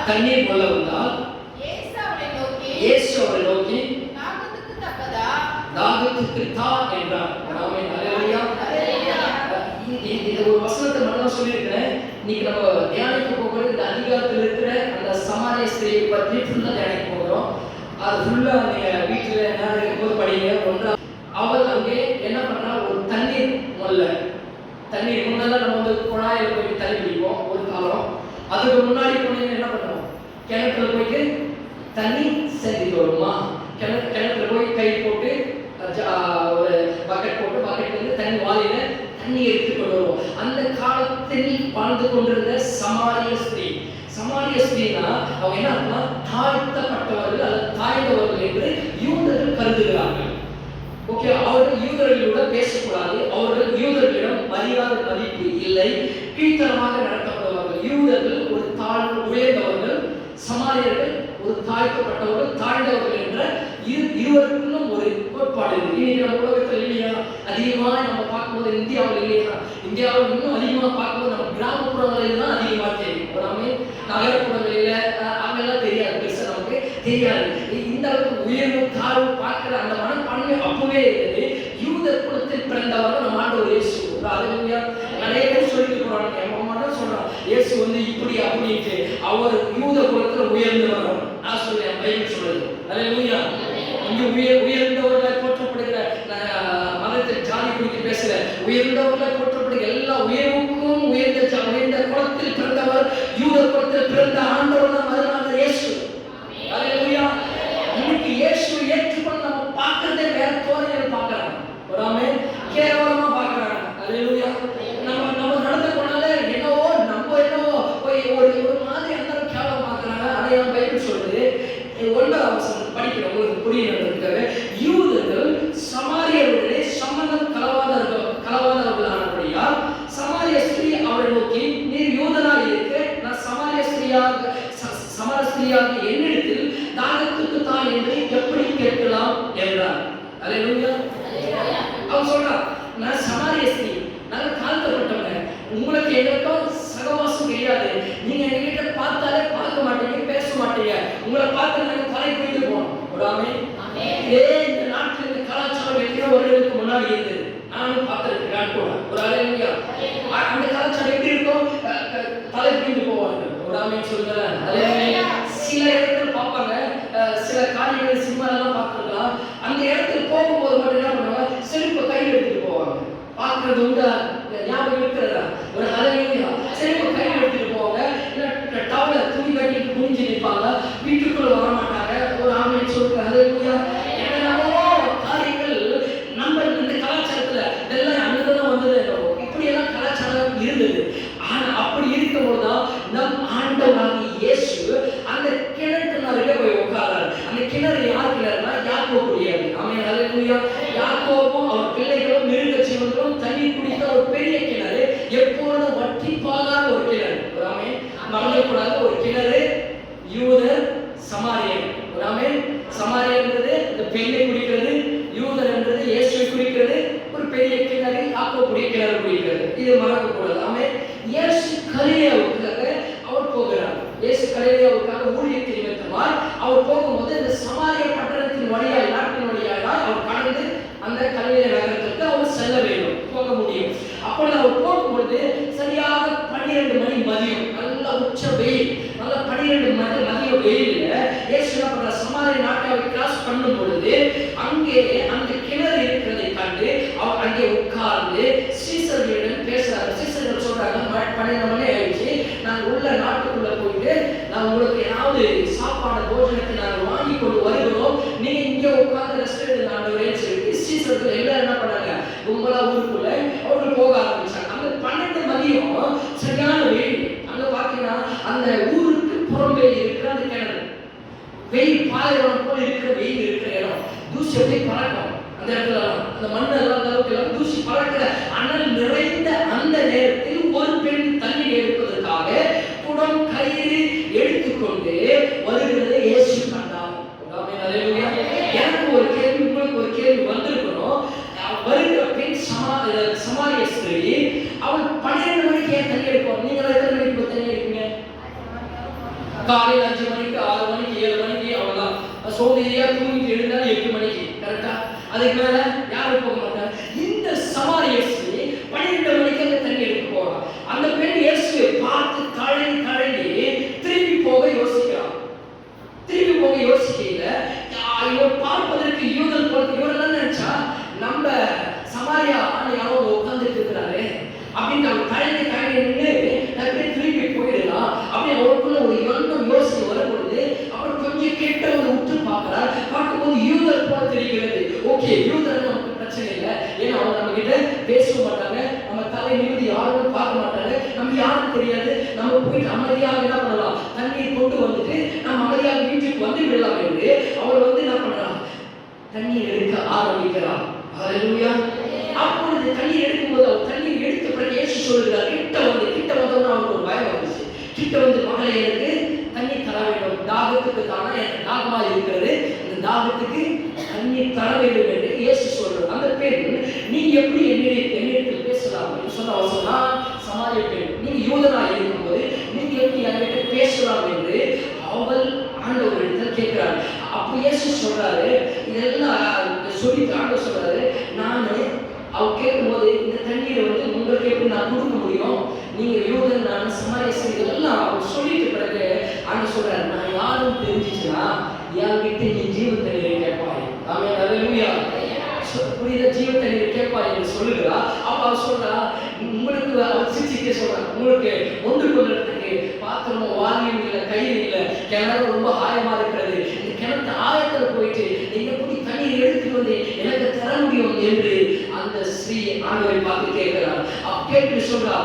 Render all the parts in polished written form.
தண்ணீர் கொள்ள வந்தால் இயேசு அவரை நோக்கி தாகத்துக்கு தா என்றார். ஆமென். ஹல்லேலூயா. இது ஒரு வசனத்தை மட்டும் சொல்லியிருக்கிறேன். இன்னைக்கு நம்ம தியானிக்க போகிறது இந்த அதிகாரத்தில் இருக்கிற அந்த சமாரிய ஸ்திரியை பற்றி ஃபுல்லா தியானிக்க போகிறோம். அது ஃபுல்லா நீங்க வீட்டுல நேரம் இருக்கும்போது படிங்க. ஒன்றா அவள் அங்கே என்ன பண்றா, ஒரு தண்ணீர் தண்ணீர் முன்னெல்லாம் நம்ம வந்து குழாயில போய் தண்ணி பிடிப்போம் ஒரு காலம். அதுக்கு முன்னாடி போனீங்கன்னா என்ன பண்ணுவோம், கிணத்துல போயிட்டு தண்ணி சேர்த்துட்டு வருமா, கிணத்துல போய் கை போட்டு ஒரு பக்கெட் போட்டு பக்கெட்ல இருந்து தண்ணி வாளியில தண்ணி எடுத்து கொண்டு வருவோம். அந்த காலத்தில் வாழ்ந்து கொண்டிருந்த சமாரிய ஸ்திரீனா அவங்க என்ன அப்படின்னா தாழ்த்தப்பட்டவர்கள் அல்லது தாழ்ந்தவர்கள் என்று யூதர்கள் கருதுகிறார்கள். ஓகே, அவர்கள் யூதர்களோட பேசக்கூடாது, அவர்கள் யூதர்களிடம் மரியாதை மதிப்பு இல்லை, கீழ்த்தரமாக நடத்தப்படுவார்கள். யூதர்கள் ஒரு உயர்ந்தவர்கள், சமாரியர்கள் ஒரு தாழ்த்தப்பட்டவர்கள், தாழ்ந்தவர்கள் என்ற இருவருக்கும் ஒரு கோட்பாடு இருக்கு. இன்னைக்கு நம்ம உலகத்தில் இல்லையா, அதிகமாக நம்ம பார்க்கும்போது இந்தியாவில் இல்லையா, இந்தியாவில் இன்னும் அதிகமாக பார்க்கும்போது நம்ம கிராமப்புறங்களில் தான் அதிகமாக தெரியும். எல்லாமே நகரப்புறங்களில் அங்கெல்லாம் தெரியாது, பெருசாக நமக்கு தெரியாது. இந்த அளவுக்கு உயர்வு தாழ்வு பார்க்கிற அந்த மனப்பான்மை அப்பவே இருந்தது. யூத குலத்தில் பிறந்தவர் நம்ம ஆண்டவர் இயேசு. ஹalleluya. நிறைய பேர் சொல்லிட்டு போறாங்க, என் அம்மா தான் சொல்றான் இயேசு வந்து இப்படி அப்படின்ட்டு. அவர் யூத குலத்துல உயர்ந்தவர். நான் சொல்றேன், பைபிள் சொல்லுது. ஹalleluya. இங்க உயர்ந்தவர்களாய் போற்றப்படுகிற மதத்தை ஜாதி குறித்து பேசல, உயர்ந்தவர்களாய் போற்றப்படுகிற எல்லா உயர்வுக்கும் உயர்ந்த குலத்தில் பிறந்தவர், யூத குலத்தில் பிறந்த ஆண்டவர் தான் மறுநாள் இயேசு. ஹalleluya. இன்னைக்கு இயேசு ஏற்றுக்கொண்டு நம்ம பார்க்கறதே வேற தோரணையில் பார்க்கறாங்க. ஒருமே கேவலமா பார்க்கறாங்க. ஹalleluya. நம்ம நடந்து போனாலே என்னவோ நம்ம என்னவோ ஒரு மாதிரி அந்த கேவலம் பார்க்கறாங்க. அதை பைபிள் சொல்லுது. 9ஆம் வசனம் படிக்கிறோம், உங்களுக்கு புரியணும்ன்றதுக்காக. யூதர்கள் சமாரியருடனே சம்பந்தம் கலவாதவர்களானபடியால் சமாரிய ஸ்திரீ அவரை நோக்கி, நீர் யூதனாய் இருக்க நான் சமாரிய ஸ்திரீயாக என்னிடத்தில் தாகத்துக்கு தான் என்று எப்படி கேட்கலாம் என்றார். ஹalleluya. அவன் சொல்றான், நான் சமாரிய ஸ்திரீ, நாங்க தாழ்த்தப்பட்டவங்க, உங்களுக்கு எங்களுக்கும் சகவாசம் கிடையாது, நீங்க எங்ககிட்ட பார்த்தாலே பார்க்க மாட்டீங்க, பேச மாட்டீங்க, உங்களை பார்த்து நாங்க தலை குனிந்து போனோம். இந்த நாட்டில் இந்த கலாச்சாரம் எத்தனை வருடங்களுக்கு முன்னாடி இருந்தது, நானும் பார்த்திருக்கேன் கூட. ஒரு ஹalleluya. அந்த கலாச்சாரம் எப்படி இருக்கும்? தலை குனிந்து போவாங்க. ஒரு ஆமென் சொல்லுங்க. ஹalleluya. சில இடத்துல பார்ப்பாங்க, சில காரியங்கள் சினிமாலாம் பார்த்துருக்கலாம், அந்த இடத்துல போகும்போது மட்டும் என்ன பண்ணுவாங்க, செருப்பை கையில் எடுத்துட்டு போவாங்க. பார்க்கறது உண்டா? ஞாபகம் இருக்கிறதா? ஒரு ஹalleluya. செருப்பை கையில் எடுத்துட்டு போவாங்க, இல்லை டவலை துணி கட்டிட்டு குனிஞ்சு நிற்பாங்க, வீட்டுக்குள்ள வர மாட்டாங்க. ஒரு ஆமென் சொல்லுங்க. ஹalleluya. என்னென்னவோ காரியங்கள் நம்ம இந்த கலாச்சாரத்துல இதெல்லாம் அங்கதான் வந்தது. இப்படியெல்லாம் கலாச்சாரம் இருந்தது. ஆனா அப்படி இருக்கும்போது தான் நம் ஆண்டவராகிய இயேசு அந்த கிணற்று அருகே போய் உட்கார்றாரு. அந்த கிணறு யார் கிணறுனா யாக்கோபுடையது. ஆமென். ஹalleluya. யாக்கோபும் அவர் பிள்ளைகளும் மிருக ஜீவன்களும் தண்ணீர் குடித்த ஒரு பெரிய கிணறு, எப்பொழுதும் வற்றி போகாத ஒரு கிணறு. ஒரு ஆமென். மறந்துவிடக்கூடாது. ஒரு கிணறு, யூதர், சமாரியன். ஒரு ஆமென். சமாரியன்றது இந்த பெண்ணை குறிக்கிறது, யூதர் என்றது இயேசுவை குறிக்கிறது. ஒரு பெரிய கிணறு, யாக்கோபுடைய கிணறு குறிக்கிறது. இது மறக்கக்கூடாது. ஆமென். இயேசு கலிலேயாவுக்காக அவர் போகிறார். இயேசு கலிலேயாவுக்காக ஊழியத்தின் நிமித்தமாய் அவர் போகும்போது இந்த சமாரிய பட்டணத்தின் வழியாய், நாட்டின் வழியாய் அவர் கடந்து அந்த கலிலேயா நகரத்திற்கு அவர் செல்ல வேண்டும், போக முடியும். அப்பொழுது அவர் போகும்பொழுது சரியாக 12 மணி மதியம், நல்ல உச்ச வெயில், நல்ல 12 மதிய வெயிலில் இயேசு என்ன பண்றார், சமாரிய நாட்டை கிராஸ் பண்ணும் பொழுது அங்கே அந்த கிணறு இருக்கிறதை கண்டு அவர் அங்கே உட்கார்ந்து சீசர்களிடம் பேசுறாரு. சீசர்கள் சொல்றாங்க, 12 மணி ஆயிடுச்சு, நாங்கள் உள்ள நாட்டுக்குள்ள போயிட்டு நான் உங்களுக்கு ஏதாவது சாப்பாடு போஜனத்தை நாங்கள் வாங்கி கொண்டு வருகிறோம், நீங்க இங்கே உட்கார்ந்து ரெஸ்ட் எடுத்து நான் சொல்லிட்டு சீசர்கள் எல்லாரும் என்ன பண்ணாங்க, கும்பலா ஊருக்குள்ள அவர்கள் போக ஆரம்பிச்சாங்க. அந்த 12 மதியம் சரியான வெயில். அங்க பாத்தீங்கன்னா அந்த ஊருக்கு புறம்பே இருக்கிற அந்த கிணறு, வெயில் பாலைவனம் போல இருக்கிற வெயில் இருக்கிற இடம், தூசி எப்படி பறக்கும் அந்த இடத்துல, அந்த மண் எல்லாம் அந்த அளவுக்கு தூசி பறக்கிற அனல் நிறைந்த அந்த நேரத்தில் ஒரு பெண் தண்ணீர் எடுப்பதற்காக குடம் கயிறு எடுத்துக்கொண்டு வருகிறது இயேசு கண்டார். எனக்கு ஒரு கேள்வி, உங்களுக்கு ஒரு கேள்வி வந்திருக்கணும். வருகிற பெண் சமாரிய ஸ்திரீ, அவள் 12 மணிக்கு ஏன் தண்ணி எடுப்போம்? நீங்க எத்தனை மணிக்கு போய் தண்ணி எடுப்பீங்க? காலையில் 5 மணிக்கு, 6 மணிக்கு, 7 மணிக்கு, அவ்வளவுதான். சோதனையா தூங்கிட்டு எழுந்தாலும் 8 மணிக்கு கரெக்டா. அதுக்கு மேல யாரும் போக மாட்டாங்க. இந்த சமாரிய ஸ்திரீ 12 மணிக்கு அந்த தண்ணி எடுக்க போறா. அந்த பெண் இயேசுவை பார்த்து கழங்கி திரும்பி போக யோசிக்கிறான். திரும்பி போக யோசிக்கல. இவர் பார்ப்பதற்கு யூதன் போல, இவரெல்லாம் நினைச்சா நம்ம சமாரியா யாரோ உட்கார்ந்துட்டு இருக்கிறாரு அப்படின்னு அவர் கழங்கி நின்று அப்படியே திரும்பி போயிடலாம் அப்படின்னு அவருக்குள்ள ஒரு எண்ணம் யோசனை வரும்பொழுது அவர் கொஞ்சம் கிட்ட ஒரு உற்று பார்க்கிறார். பார்க்கும்போது யூதர் போல தெரிகிறது. ஓகே, யூதர் நமக்கு பிரச்சனை இல்லை, ஏன்னா அவங்க நம்ம கிட்ட பேச மாட்டாங்க, நம்ம தலை நிமிர்ந்து யாரும் பார்க்க மாட்டாங்க, நம்ம யாரும் தெரியாது, நம்ம போயிட்டு அமைதியாக என்ன பண்ணலாம், தண்ணீர் கொண்டு வந்துட்டு நம்ம அமைதியாக வீட்டுக்கு வந்து விடலாம் என்று அவர் வந்து என்ன பண்றார், தண்ணீர் எடுக்க ஆரம்பிக்கிறார். ஹalleluya. அப்பொழுது தண்ணீர் எடுக்கும்போது அவர் தண்ணீர் எடுத்த பிறகு இயேசு சொல்கிறார், கிட்ட வந்தவங்க அவருக்கு ஒரு பயம் வந்துச்சு. கிட்ட வந்து, மகளே எனக்கு தண்ணீர் தர வேண்டும், தாகத்துக்கு தானா, எனக்கு தாகமா இருக்கிறது, இந்த தாகத்துக்கு தண்ணீர் தர வேண்டும் என்று இயேசு சொல்றார். அந்த பெண், நீங்க எப்படி என்னிடத்தில் பேசலாம் அப்படின்னு சொன்னா, சமாரிய பெண், நீங்க யூதனா இருக்கும்போது நீங்க எப்படி என்கிட்ட பேசலாம் என்று அவள் ஆண்டவரிடத்தில் கேட்கிறார். அப்ப இயேசு சொல்றாரு, இதெல்லாம் சொல்லிட்டு ஆண்டவர் சொல்றாரு, நானு அவர் கேட்கும்போது இந்த தண்ணீரை வந்து உங்களுக்கு எப்படி நான் கொடுக்க முடியும், நீங்க யூதன் நான் சமாரியஸ்தர் இதெல்லாம் அவர் சொல்லிட்டு பிறகு ஆண்டவர் சொல்றாரு, நான் யாரும் தெரிஞ்சிச்சுன்னா என்கிட்ட நீ ஜீவ தண்ணீரை கேட்பாய். ஆமென், அல்லேலூயா. புரியுத, ஜீவ தண்ணீரை கேட்பாய் என்று சொல்லுகிறா. அப்ப அவர் சொல்றா, உங்களுக்கு அவர் சிரிச்சுட்டே சொல்றாரு, உங்களுக்கு ஒன்று கொள்றதுக்கு பாத்திரமும் வாலியும் இல்லை, கயிறு இல்லை, கிணறு ரொம்ப ஆழமா இருக்கிறது, இந்த கிணத்து ஆழத்துல போயிட்டு நீங்க எப்படி தண்ணீர் எடுத்துட்டு வந்து எனக்கு தர முடியும் என்று அந்த ஸ்ரீ ஆண்டவரை பார்த்து கேட்கிறார். கேட்டு சொல்றா,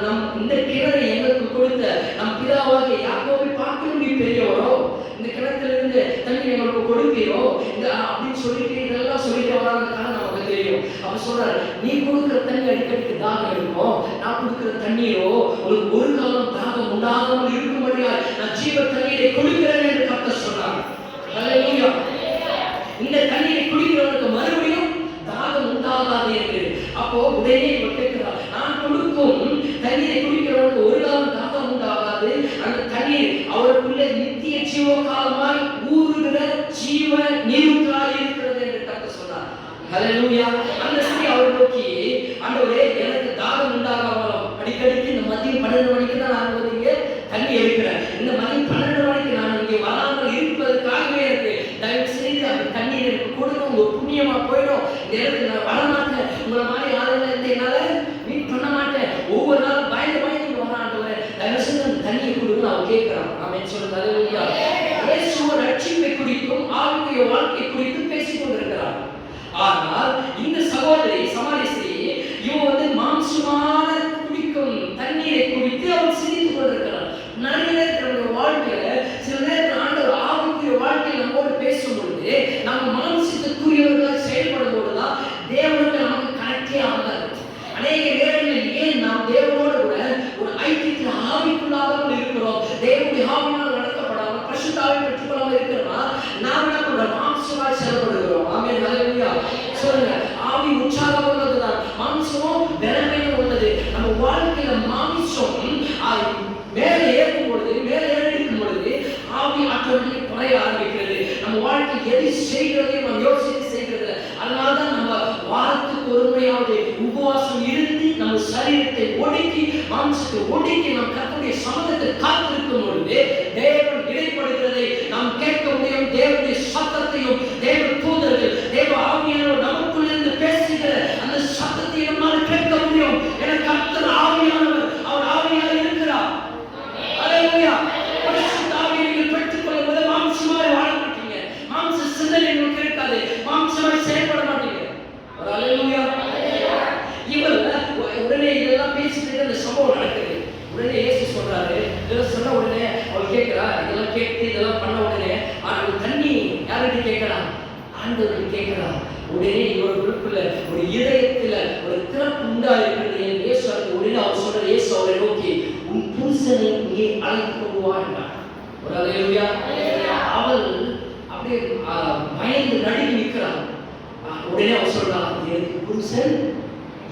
நம் இந்த கிணறை எங்களுக்கு கொடுத்த நம் பிதாவாகிய யாக்கோபை பார்க்கணும் நீ பெரியவரோ, இந்த கிணத்துல இருந்து தண்ணி எங்களுக்கு கொடுப்பீரோ இந்த அப்படின்னு சொல்லிட்டு இதெல்லாம் சொல்லிட்டு வராங்க நமக்கு தெரியும். அப்ப சொல்றாரு, நீ கொடுக்குற தண்ணி அடிக்கடிக்கு தாகம் இருக்கும், நான் கொடுக்குற தண்ணீரோ உங்களுக்கு ஒரு காலம் தாகம் உண்டாகாமல் இருக்கும்படியா நான் ஜீவ தண்ணீரை கொடுக்கிறேன் என்று கர்த்தர் சொன்னார். அல்லேலூயா. இந்த தண்ணீரை குடிக்கிறவனுக்கு மறுபடியும் தாகம் உண்டாகாது என்று. அப்போ உடனே இவர் கேட்கிறார், நான் கொடுக்கும் தண்ணீரை குடிக்கிறவனுக்கு ஒரு காலம் தாகம் உண்டாகாது, அந்த தண்ணீர் அவருக்குள்ள நித்திய ஜீவகாலமாய் ஊறுகிற ஜீவ நீரூற்றாய் இருக்கிறது என்று கர்த்தர் சொன்னார். ஹல்லேலூயா. அந்த ஸ்திரீ அவரை நோக்கி, ஆண்டவரே எனக்கு தாகம் உண்டாகாமலும் அடிக்கடிக்கு இந்த மதியம் 12 மணிக்கு தான் நான் வந்து இங்கே தண்ணி எடுக்கிறேன், இந்த மதியம் 12 மணிக்கு நான் இங்கே வராமல் இருப்பதற்காகவே எனக்கு தயவு செய்து அந்த தண்ணீர் எனக்கு கொடுங்க, உங்க புண்ணியமா போயிடும், இந்த இடத்துக்கு நான் வரமாட்டேன், உங்களை மாதிரி ஆளுநர் இருந்து என்னால மீட் பண்ண மாட்டேன், ஒவ்வொரு நாளும் பயந்து பயந்து வராண்டவரை தயவு செய்து அந்த தண்ணியை கொடுங்க அவன் கேட்கிறான். ஆமென் சொல்லுங்க. அல்லேலூயா. இயேசு ரட்சிப்பை குறித்தும் ஆவிக்குரிய வாழ்க்கை குறித்தும் பேசிக் கொண்டிருக்கிறார். ஆனால் இந்த சகோதரி சமாரியஸ்திரீ இவன் வந்து மாம்சமான குடிக்கும் தண்ணீரை குடித்து அவன் சிரித்துக் கொண்டிருக்கிறான். நிறைய நேரத்தில் வாழ்க்கையில சில நேரத்தில் ஆண்டவர் ஆவிக்குரிய வாழ்க்கையில் நம்மோடு பேசும் பொழுது நம்ம மாம்சத்துக்குரியவர்களாக செயல்படும் போதுதான் தேவனுக்கு நமக்கு கனெக்டே ஆகாது. அநேக நேரங்களில் ஏன் நாம் தேவனோடு கூட ஒரு ஐக்கியத்தில் ஆவிக்குள்ளாக இருக்கிறோம், தேவனுடைய ஆவியினால் நடத்தப்படாமல் பரிசுத்தாவை பெற்றுக்கொள்ளாமல் இருக்கிறோம்னா நாம் என்ன பண்றோம், மாம்சமாய் செயல்படுகிறோம். ஆமென், அல்லேலூயா. சொல்லுங்க, ஆவி உற்சாகம் உள்ளதுதான், மாம்சமும் பலவீனம் உள்ளது. நம்ம வாழ்க்கையில மாம்சம் மேலே ஏறும் பொழுது, மேலே ஏறிக்கும் பொழுது ஆவி ஆட்டோமேட்டிக் குறைய ஆரம்பிக்கிறது. நம்ம வாழ்க்கை எது செய்கிறதையும் நம்ம யோசித்து செய்கிறது. அதனால்தான் நம்ம வாரத்துக்கு ஒரு முறையாவது உபவாசம் இருந்து நம்ம சரீரத்தை ஒடுக்கி மாம்சத்தை ஒடுக்கி நம் கர்த்தருடைய சமூகத்தை காத்திருக்கும் பொழுது தேவன் இடைப்படுகிறதை நாம் கேட்க முடியும். தேவனுடைய சத்தத்தையும் தேவ தூதர்கள் தேவ ஆவியானவர் நமக்குள் இருந்து பேசுகிற அந்த சத்தத்தை நம்மால் கேட்க முடியும். என கர்த்தர் ஆவியானவர், அவர் ஆவியாக இருக்கிறார். அல்லேலூயா. பரிசுத்த ஆவியை நீங்கள் பெற்றுக்கொள்ளும் போது மாம்சமாய் வாழ மாட்டீங்க, மாம்ச சிந்தனை உங்களுக்கு இருக்காது, மாம்சமாய் செயல்பட மாட்டீங்க. அல்லேலூயா. இவர் உடனே இதெல்லாம் பேசிட்டு அந்த சம்பவம் நடக்குது. உடனே இயேசு சொல்றாரு, இதெல்லாம் சொன்ன உடனே அவள் கேட்கிறா, இதெல்லாம் கேட்டு இதெல்லாம் பண்ண உடனே தண்ணி யார்கிட்ட கேட்கிறா, ஆண்டவர்கிட்ட கேட்கிறா. உடனே இவர்களுக்குள்ள ஒரு இதயத்துல ஒரு திறப்பு உண்டா இருக்கிறது. என் இயேசு உடனே அவர் சொல்ற, இயேசு அவரை நோக்கி உன் புருஷனை இங்கே அழைத்து கொண்டு வா என்றார். ஒரு அல்லேலூயா. அவள் அப்படியே பயந்து நடுங்கி நிற்கிறாள். உடனே அவர் சொல்றார், எனக்கு புருஷன்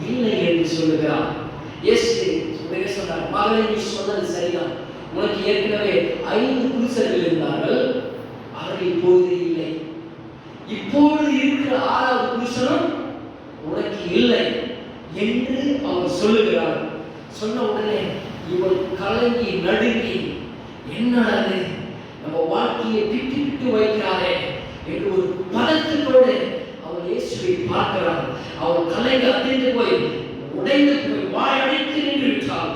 இல்லை என்று சொல்லுகிறார். இயேசு உடனே சொன்னார், மகளே நீ சொன்னது சரிதான், உனக்கு ஏற்கனவே 5 புருஷர்கள் இருந்தார்கள், அவர்கள் இப்பொழுது இல்லை, இப்பொழுது இருக்கிற 6வது புருஷனும் உனக்கு இல்லை என்று அவர் சொல்லுகிறார். சொன்ன உடனே இவள் கலங்கி நடுங்கி, என்னது நம்ம வாழ்க்கையை திட்டி விட்டு வைக்கிறாரே என்று ஒரு பதற்றத்தோடு அவள் இயேசுவை பார்க்கிறாள். அவள் கலங்கி அதிர்ந்து போய் உடைந்து போய் வாயடைத்து நின்று விட்டாள்.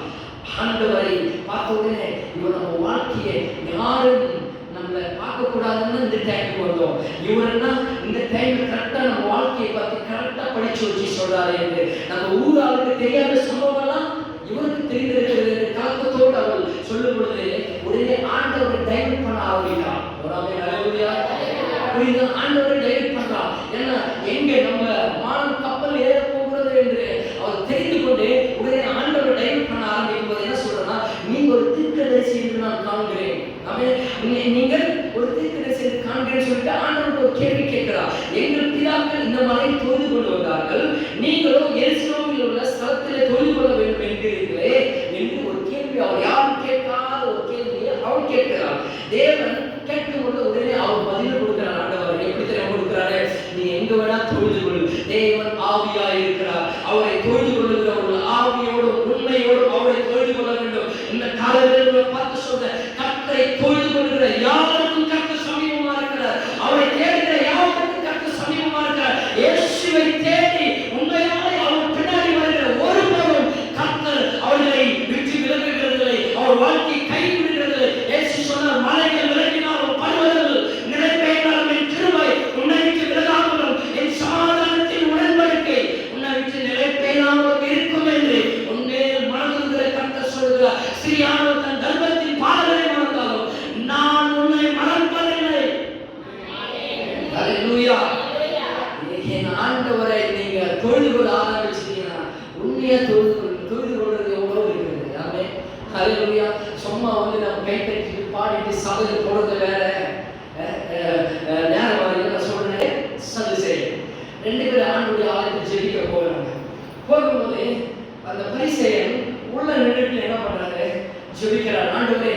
ஆண்டவரை பார்த்த உடனே இவன் நம்ம வாழ்க்கையை யாரும் நம்மளை பார்க்க கூடாதுன்னு இந்த டைமுக்கு வந்தோம், இவருன்னா இந்த டைம்ல கரெக்டா நம்ம வாழ்க்கையை பார்த்து கரெக்டா படிச்சு வச்சு சொல்றாரு என்று நம்ம ஊராளுக்கு தெரியாத சம்பவம்லாம் இவருக்கு தெரிந்திருக்கிறது என்று கலக்கத்தோடு அவள் சொல்லும் பொழுது உடனே ஆண்டவரை டைவர்ட் பண்ண ஆரம்பிக்கிறார். ஆண்டவரை டைவர்ட் பண்றார். ஏன்னா எங்க நம்ம மானம் கப்பல் ஏற போகிறது என்று அவர் தெரிந்து கொண்டு உடனே ஆண்டவரை டைவர்ட் பண்ண ஆரம்பிக்கும் போது என்ன சொல்றேன்னா, நீங்க ஒரு தீர்க்கதரிசி என்று நான் காண்கிறேன், நீங்கள் ஒரு தீர்க்கதரிசி என்று காண்கிறேன்னு சொல்லிட்டு ஆண்டவர் ஒரு கேள்வி கேட்கிறார். எங்கள் பிதாக்கள் இந்த மலையை தொழுது கொண்டு வந்தார்கள், நீங்களும் எருசலேமில் உள்ள ஸ்தலத்திலே தொழுது கொள்ள வேண்டும் என்கிறீர்களே என்று ஒரு கேள்வி, அவர் யாரும் கேட்காத ஒரு கேள்வியை அவர் கேட்கிறார். தேவன் கேட்கும் பொழுது உடனே அவர் பதில் கொடுக்கிறார். ஆண்டவர் தேவன் ஆவியாய் இருக்கிறார். அவரை தொழுது கொள்ளுகிற ஒரு ஆவியோடும் உண்மையோடும் அவரை தொழுது கொள்ள வேண்டும். இந்த காலையில் பார்த்து சொல்ற கர்த்தரை தொழுது கொள்கிற யாருக்கும் கர்த்தர் சமீபமா இருக்கிறார். அவரை தேடுகிற யாருக்கும் கர்த்தர் சமீபமா இருக்கிறார். இயேசுவை தேடி உண்மையாய் அவர் பின்னாடி வருகிற ஒருவரும் கர்த்தர் அவர்களை விட்டு விலகுகிறதில்லை. அவர் வாழ்க்கை கைவிடுகிறதில்லை. இயேசு சொன்னார், மலைகள் விலகினாலும் பர்வதங்கள் நிலைபெயர்ந்தாலும் என் கிருபை உன்னை விட்டு விலகாமலும் என் சமாதானத்தின் உடன்படிக்கை உன்னை விட்டு நிலைபெயராமலும் இருக்கும் என்று உன்மேல் மனதுகிற கர்த்தர் சொல்கிறார். ஸ்ரீயானவர் தன் கர்ப்பத்தின் பாதங்களை மறந்தாலும் நான் உன்னை மறப்பதில்லை. அல்லேலூயா. என் ஆண்டவரை நீங்க தொழுது கொள்ள ஆரம்பிச்சிட்டீங்கன்னா உண்மையா தொழுது கொள்றது எவ்வளோ இருக்குது. ஆமென். அல்லேலூயா. சும்மா நம்ம கை தட்டி பாடிட்டு சபையில் போறது வேற. நேரம் வரைக்கும் நான் சொல்றேன், சதுசேயர் 2 பேர் ஆண்டவருடைய ஆலயத்தில் ஜெபிக்க போறாங்க. போகும்போது அந்த பரிசேயன் உள்ள நின்றுட்டு என்ன பண்றாரு? ஜெபிக்கிறார். ஆண்டவரே,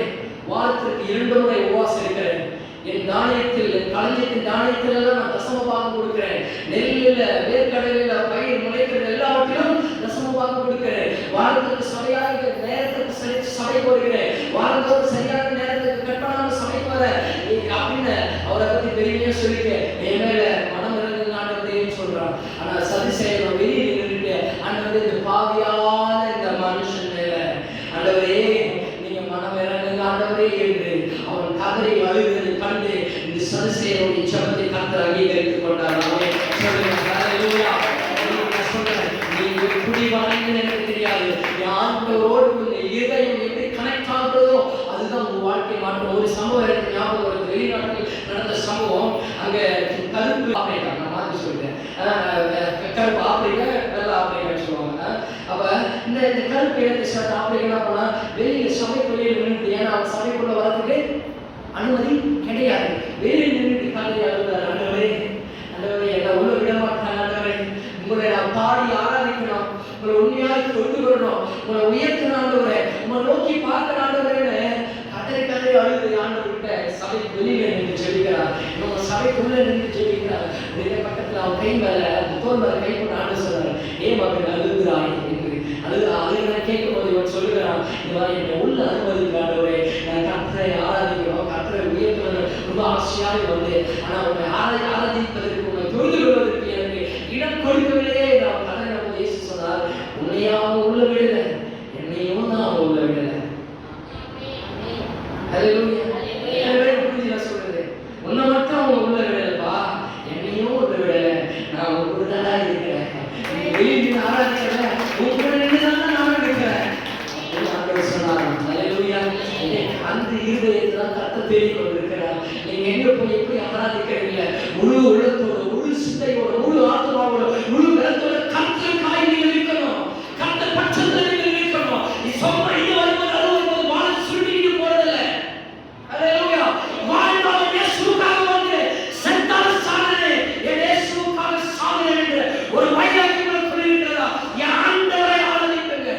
வாரத்திற்கு 2 முறை உபவாசம் இருக்கிறேன். என் தானியத்தில், என் களஞ்சியத்தின் தானியத்தில் எல்லாம் நான் தசமபாகம் கொடுக்கிறேன். நெல்லில், வேர்க்கடலில், பயிர் முளைக்கிற எல்லாவற்றிலும் தசமபாகம் கொடுக்கிறேன். வாரத்துக்கு சரியாக நேரத்துக்கு சபை போடுகிறேன். வாரத்தோடு சரியான நேரத்துக்கு கட்டணம் சபைக்கு வர அப்படின்னு அவரை பத்தி பெருமையா சொல்லிட்டு என் மேல மனம் இறங்குங்க ஆண்டவரேன்னு சொல்றான். ஆனா சதிசேயன் வெளியே நின்றுட்டு ஆண்டவரே, இந்த பாவியான இந்த மனுஷன் மேல ஆண்டவரே நீங்க மனம் இறங்குங்க ஆண்டவரே என்று அவன் கதறி அழுகிறதை கண்டு இந்த சதிசேயனுடைய ஜெபத்தை கர்த்தர் அங்கீகரித்துக் கொண்டார். ஹல்லேலூயா. நீங்க குடிவானீங்கன்னு எனக்கு தெரியாது. ஆண்டவரோடு உங்க இதயம் எப்படி கனெக்ட் ஆகுறதோ அதுதான் உங்க வாழ்க்கை மாற்றம். ஒரு சம்பவம் எனக்கு ஞாபகம் வருது. வெளிநாட்டில் நடந்த சம்பவம். அங்க கருப்பு ஆப்பிரிக்கா, நான் மாற்றி சொல்லிட்டேன், கருப்பு ஆப்பிரிக்கா, வெள்ளை ஆப்பிரிக்கான்னு சொல்லுவாங்க. அப்ப இந்த கருப்பு இடத்தை ஆப்பிரிக்கா என்ன பண்ணா, வெளியில சபைக்குள்ளே நின்றுட்டு, ஏன்னா அவன் சபைக்குள்ள வரதுக்கு அனுமதி கிடையாது. வெளியில் நின்றுட்டு காலையில் அழுதார், ஆண்டவரே ஆண்டவரே என்ன உள்ள விட மாட்டாங்க ஆண்டவரே, உங்களை நான் பாடி ஆராதிக்கணும், உங்களை உண்மையாக தொழுது கொள்ளணும், உங்களை உயர்த்தின ஆண்டவரே, உங்களை நோக்கி பார்க்கிற ஆண்டவரேன்னு கதறி அழுது ஆண்டவர்கிட்ட சபைக்கு வெளியில நின்று ஜெபிக்கிறார். நம்ம சபைக்குள்ள நின்று ஜெபிக்கிறார். இதே பக்கத்துல அவன் கை மேல தோல் மேல கை கொண்டு ஆண்டு சொல்றாரு, ஏன் மகன் அழுகுறாய் என்று. அழுகுற கேட்கும் போது இவன் சொல்லுகிறான், இந்த மாதிரி என்னை உள்ள அனுமதிக்க ஆண்டவரே, நான் கர்த்தரை ஆராதிக்கிறோம், கர்த்தரை உயர்த்துவது ரொம்ப ஆசையாக வந்து, ஆனா உன்னை ஆராதிப்பதற்கு, உன்னை தொழுது கொள்வதற்கு எனக்கு இடம் கொடுக்கவில்லையே. நான் கதறி நம்ம இயேசு சொன்னார், உன்னையாவும் உள்ள விடல, என்னையும் நான் உள்ள விடல. ஹல்லேலூயா. நான் சொல்றது உன்னை மட்டும் அவங்க உள்ள விடலப்பா, என்னையும் உள்ள விடல, நான் உங்க கூட தான் இருக்கிறேன். வெளியே ஆராதிக்கல, உங்க கூட நின்றுதான் நான் இருக்கிறேன் ஆண்டவர் சொன்னார். ஹல்லேலூயா. அந்த இருதயத்தை கர்த்தர் தேடிக் கொண்டிருக்கிறார். நீங்க எங்க போய் எப்படி ஆராதிக்கிறீங்க? முழு உள்ளத்தோட, முழு சிந்தையோட, முழு ஆத்மாவோட, முழு பலத்தோட கர்த்தருக்காய் நீங்கள் இருக்கணும். கர்த்தர் பட்சத்தில் நீங்கள் இருக்கணும். நீ சொன்ன இது வரும்போது அறுபது வாழ சுருட்டிட்டு போறதில்ல. ஹல்லேலூயா. வாழ்ந்தாலும் இயேசுவுக்காக வந்து, செத்தாலும் சாதனை, என் இயேசுவுக்காக சாதனை என்று ஒரு வைராக்கியம் சொல்லியிருக்கிறதா? என் ஆண்டவரை ஆராதிக்குங்க.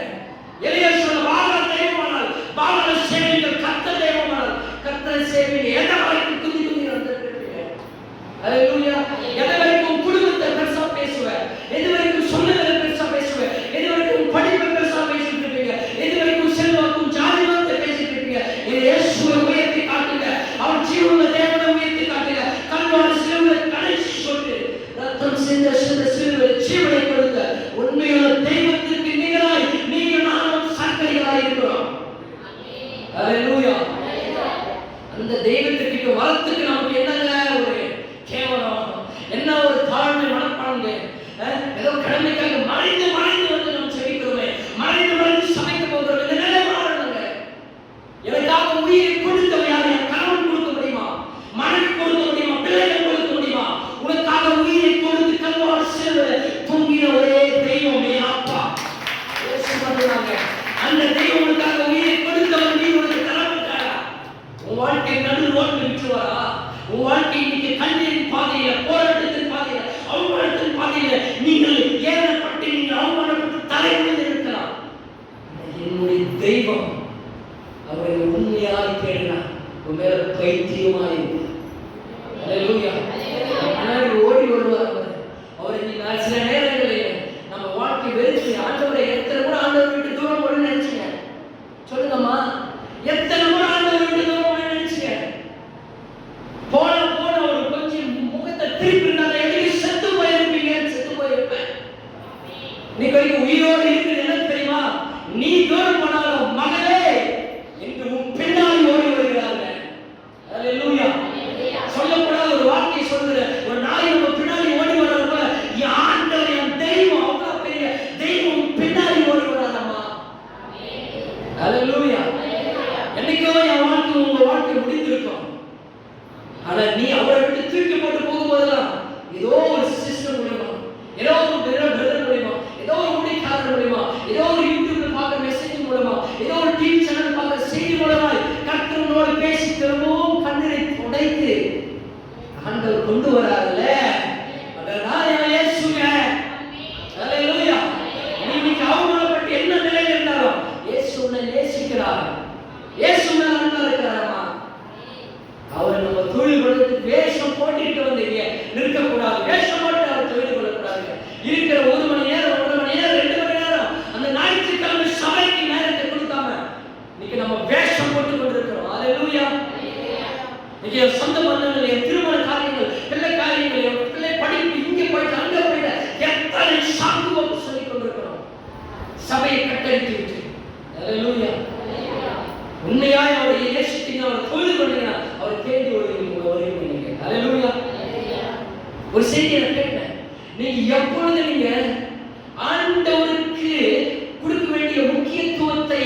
எலியா சொன்ன, பாகால் தெய்வமானால் பாகாலை சேவிங்கள், கர்த்தர் தெய்வமானால் கர்த்தரை சேவிங்க. எதை வரைக்கும் குதி வந்துருக்கீங்க? ஹல்லேலூயா. எதை வரைக்கும் குடும்பத்தை பெருசா பேசுவேன், எது வரைக்கும் சொல்லுதலை பெருசா பேசுவேன், எது வரைக்கும் படிப்பை பெருசா பேசிட்டு இருப்பீங்க, எது வரைக்கும் செல்வாக்கும் ஜாதிவாதத்தை பேசிட்டு இருப்பீங்க. இயேசுவை உயர்த்தி காட்டுங்க, அவர் ஜீவனுள்ள தேவனை உயர்த்தி காட்டுங்க. கல்வாரி சிலுவை கடைசி சொல்லு, ரத்தம் சிந்த சிலுவை ஜீவனை கொடுத்த உண்மையுள்ள தெய்வத்திற்கு நிகராய் நீங்க நானும் சர்க்கரைகளாய் இருக்கிறோம். ஹல்லேலூயா. அந்த தெய்வத்திற்கு வரத்துக்கு நமக்கு என்னங்க ஒரு கேவலம், என்ன ஒரு தாழ்மை மனப்பான்மை. ஏதோ கடமைக்காக மறைந்து வந்து நம்ம செபிக்கிறோமே, மறைந்து சமைக்க போகிறோம். இந்த நிலை மாறணுங்க. எனக்காக உயிரை கொடுத்தவன் யாரு? என் கணவன் கொடுக்க முடியுமா? மனைவி கொடுக்க முடியுமா? பிள்ளைகள் கொடுக்க முடியுமா? உனக்காக உயிரை கொடுத்து கல்வாரி சிலுவையிலே தொங்கின ஒரே தெய்வம் என் அப்பா இயேசு சொல்றாங்க. அந்த தெய்வம் உனக்காக உயிரை கொடுத்தவன் நீ உனக்கு தரமாட்டாரா? உன் வாழ்க்கை நடு ரோட்டில் விட்டுவாரா? உன் வாழ்க்கை இன்னைக்கு கண்ணீரின் பாதையில, போராட்டத்தின் பாதையில, அவமானத்தின் பாதையில நீங்கள் ரட்சிப்பு இருந்தால் எதுக்கு செத்து போயிருப்பீங்க? செத்து போயிருப்பேன். இன்னைக்கு வரைக்கும் உயிரோடு இருக்கிறது என்ன தெரியுமா? நீ தூரம் போனாலும் மகளே என்று உன் பின்னாடி ஓடி வருகிறார்கள். அல்லேலூயா. சொல்லக்கூடாத ஒரு வார்த்தை சொல்லுற ஒரு நாய் நம்ம பின்னாடி ஓடி வர்றப்ப ஆண்டவர் என் தெய்வம், அவ்வளவு பெரிய தெய்வம் பின்னாடி ஓடி வராதம்மா. அல்லேலூயா. என்னைக்கோ என் வாழ்க்கை உங்க வாழ்க்கை முடிந்திருக்கும். ஆனா நீ அவரை விட்டு தூக்கி போட்டு போகும்போதெல்லாம் ஏதோ ஒரு சிஸ்டம் மூலமா, ஏதோ ஒரு பிரதர் மூலமா, ஏதோ ஒரு முடிக்காரர் மூலமா, ஏதோ ஒரு யூடியூப்ல பார்க்க மெசேஜ் மூலமா, ஏதோ ஒரு டிவி சேனல் பார்க்க செய்தி மூலமா கர்த்தரோடு பேசி திரும்பவும் கண்ணீரை துடைத்து ஆண்டவர் கொண்டு வராருல்ல. அதனால இயேசுவே அல்லேலூயா. நீங்க அவமானப்பட்டு என்ன நிலையில் இருந்தாலும் இயேசு உன்னை நேசிக்கிறார். இயேசு உன்னை அன்பா இருக்கிறாரா? அவரை நம்ம தொழில் கொள்றதுக்கு வேஷம் போட்டுட்டு வந்தீங்க நிற்கக்கூடாது. வேஷம் போட்டு அவர் தொழில் கொள்ளக்கூடாது. இருக்கிற 1 மணி நேரம், 1 மணி நேரம், 2 மணி நேரம் அந்த ஞாயிற்றுக்கிழமை சபைக்கு நேரத்தை கொடுக்காம இன்னைக்கு நம்ம வேஷம் போட்டு கொண்டிருக்கிறோம். அல்லேலூயா. இன்னைக்கு சொந்த பந்தங்கள், திருமண காரியங்கள், பிள்ளை காரியங்கள், பிள்ளை படிப்பு, இங்கே போயிட்டு அங்கே போயிட்டு எத்தனை சாக்குவோம் சொல்லிக் கொண்டிருக்கிறோம் சபையை கட்டடித்து விட்டு. அல்லேலூயா. உண்மையாய் அவரை நேசித்தீங்க, அவரை தொழில் பண்ணீங்க, அவரை தேடி வருவீங்க. அல்லேலூயா. ஒரு செய்தியை நான் கேட்டேன். நீங்க எப்பொழுது நீங்க ஆண்டவருக்கு கொடுக்க வேண்டிய முக்கியத்துவத்தை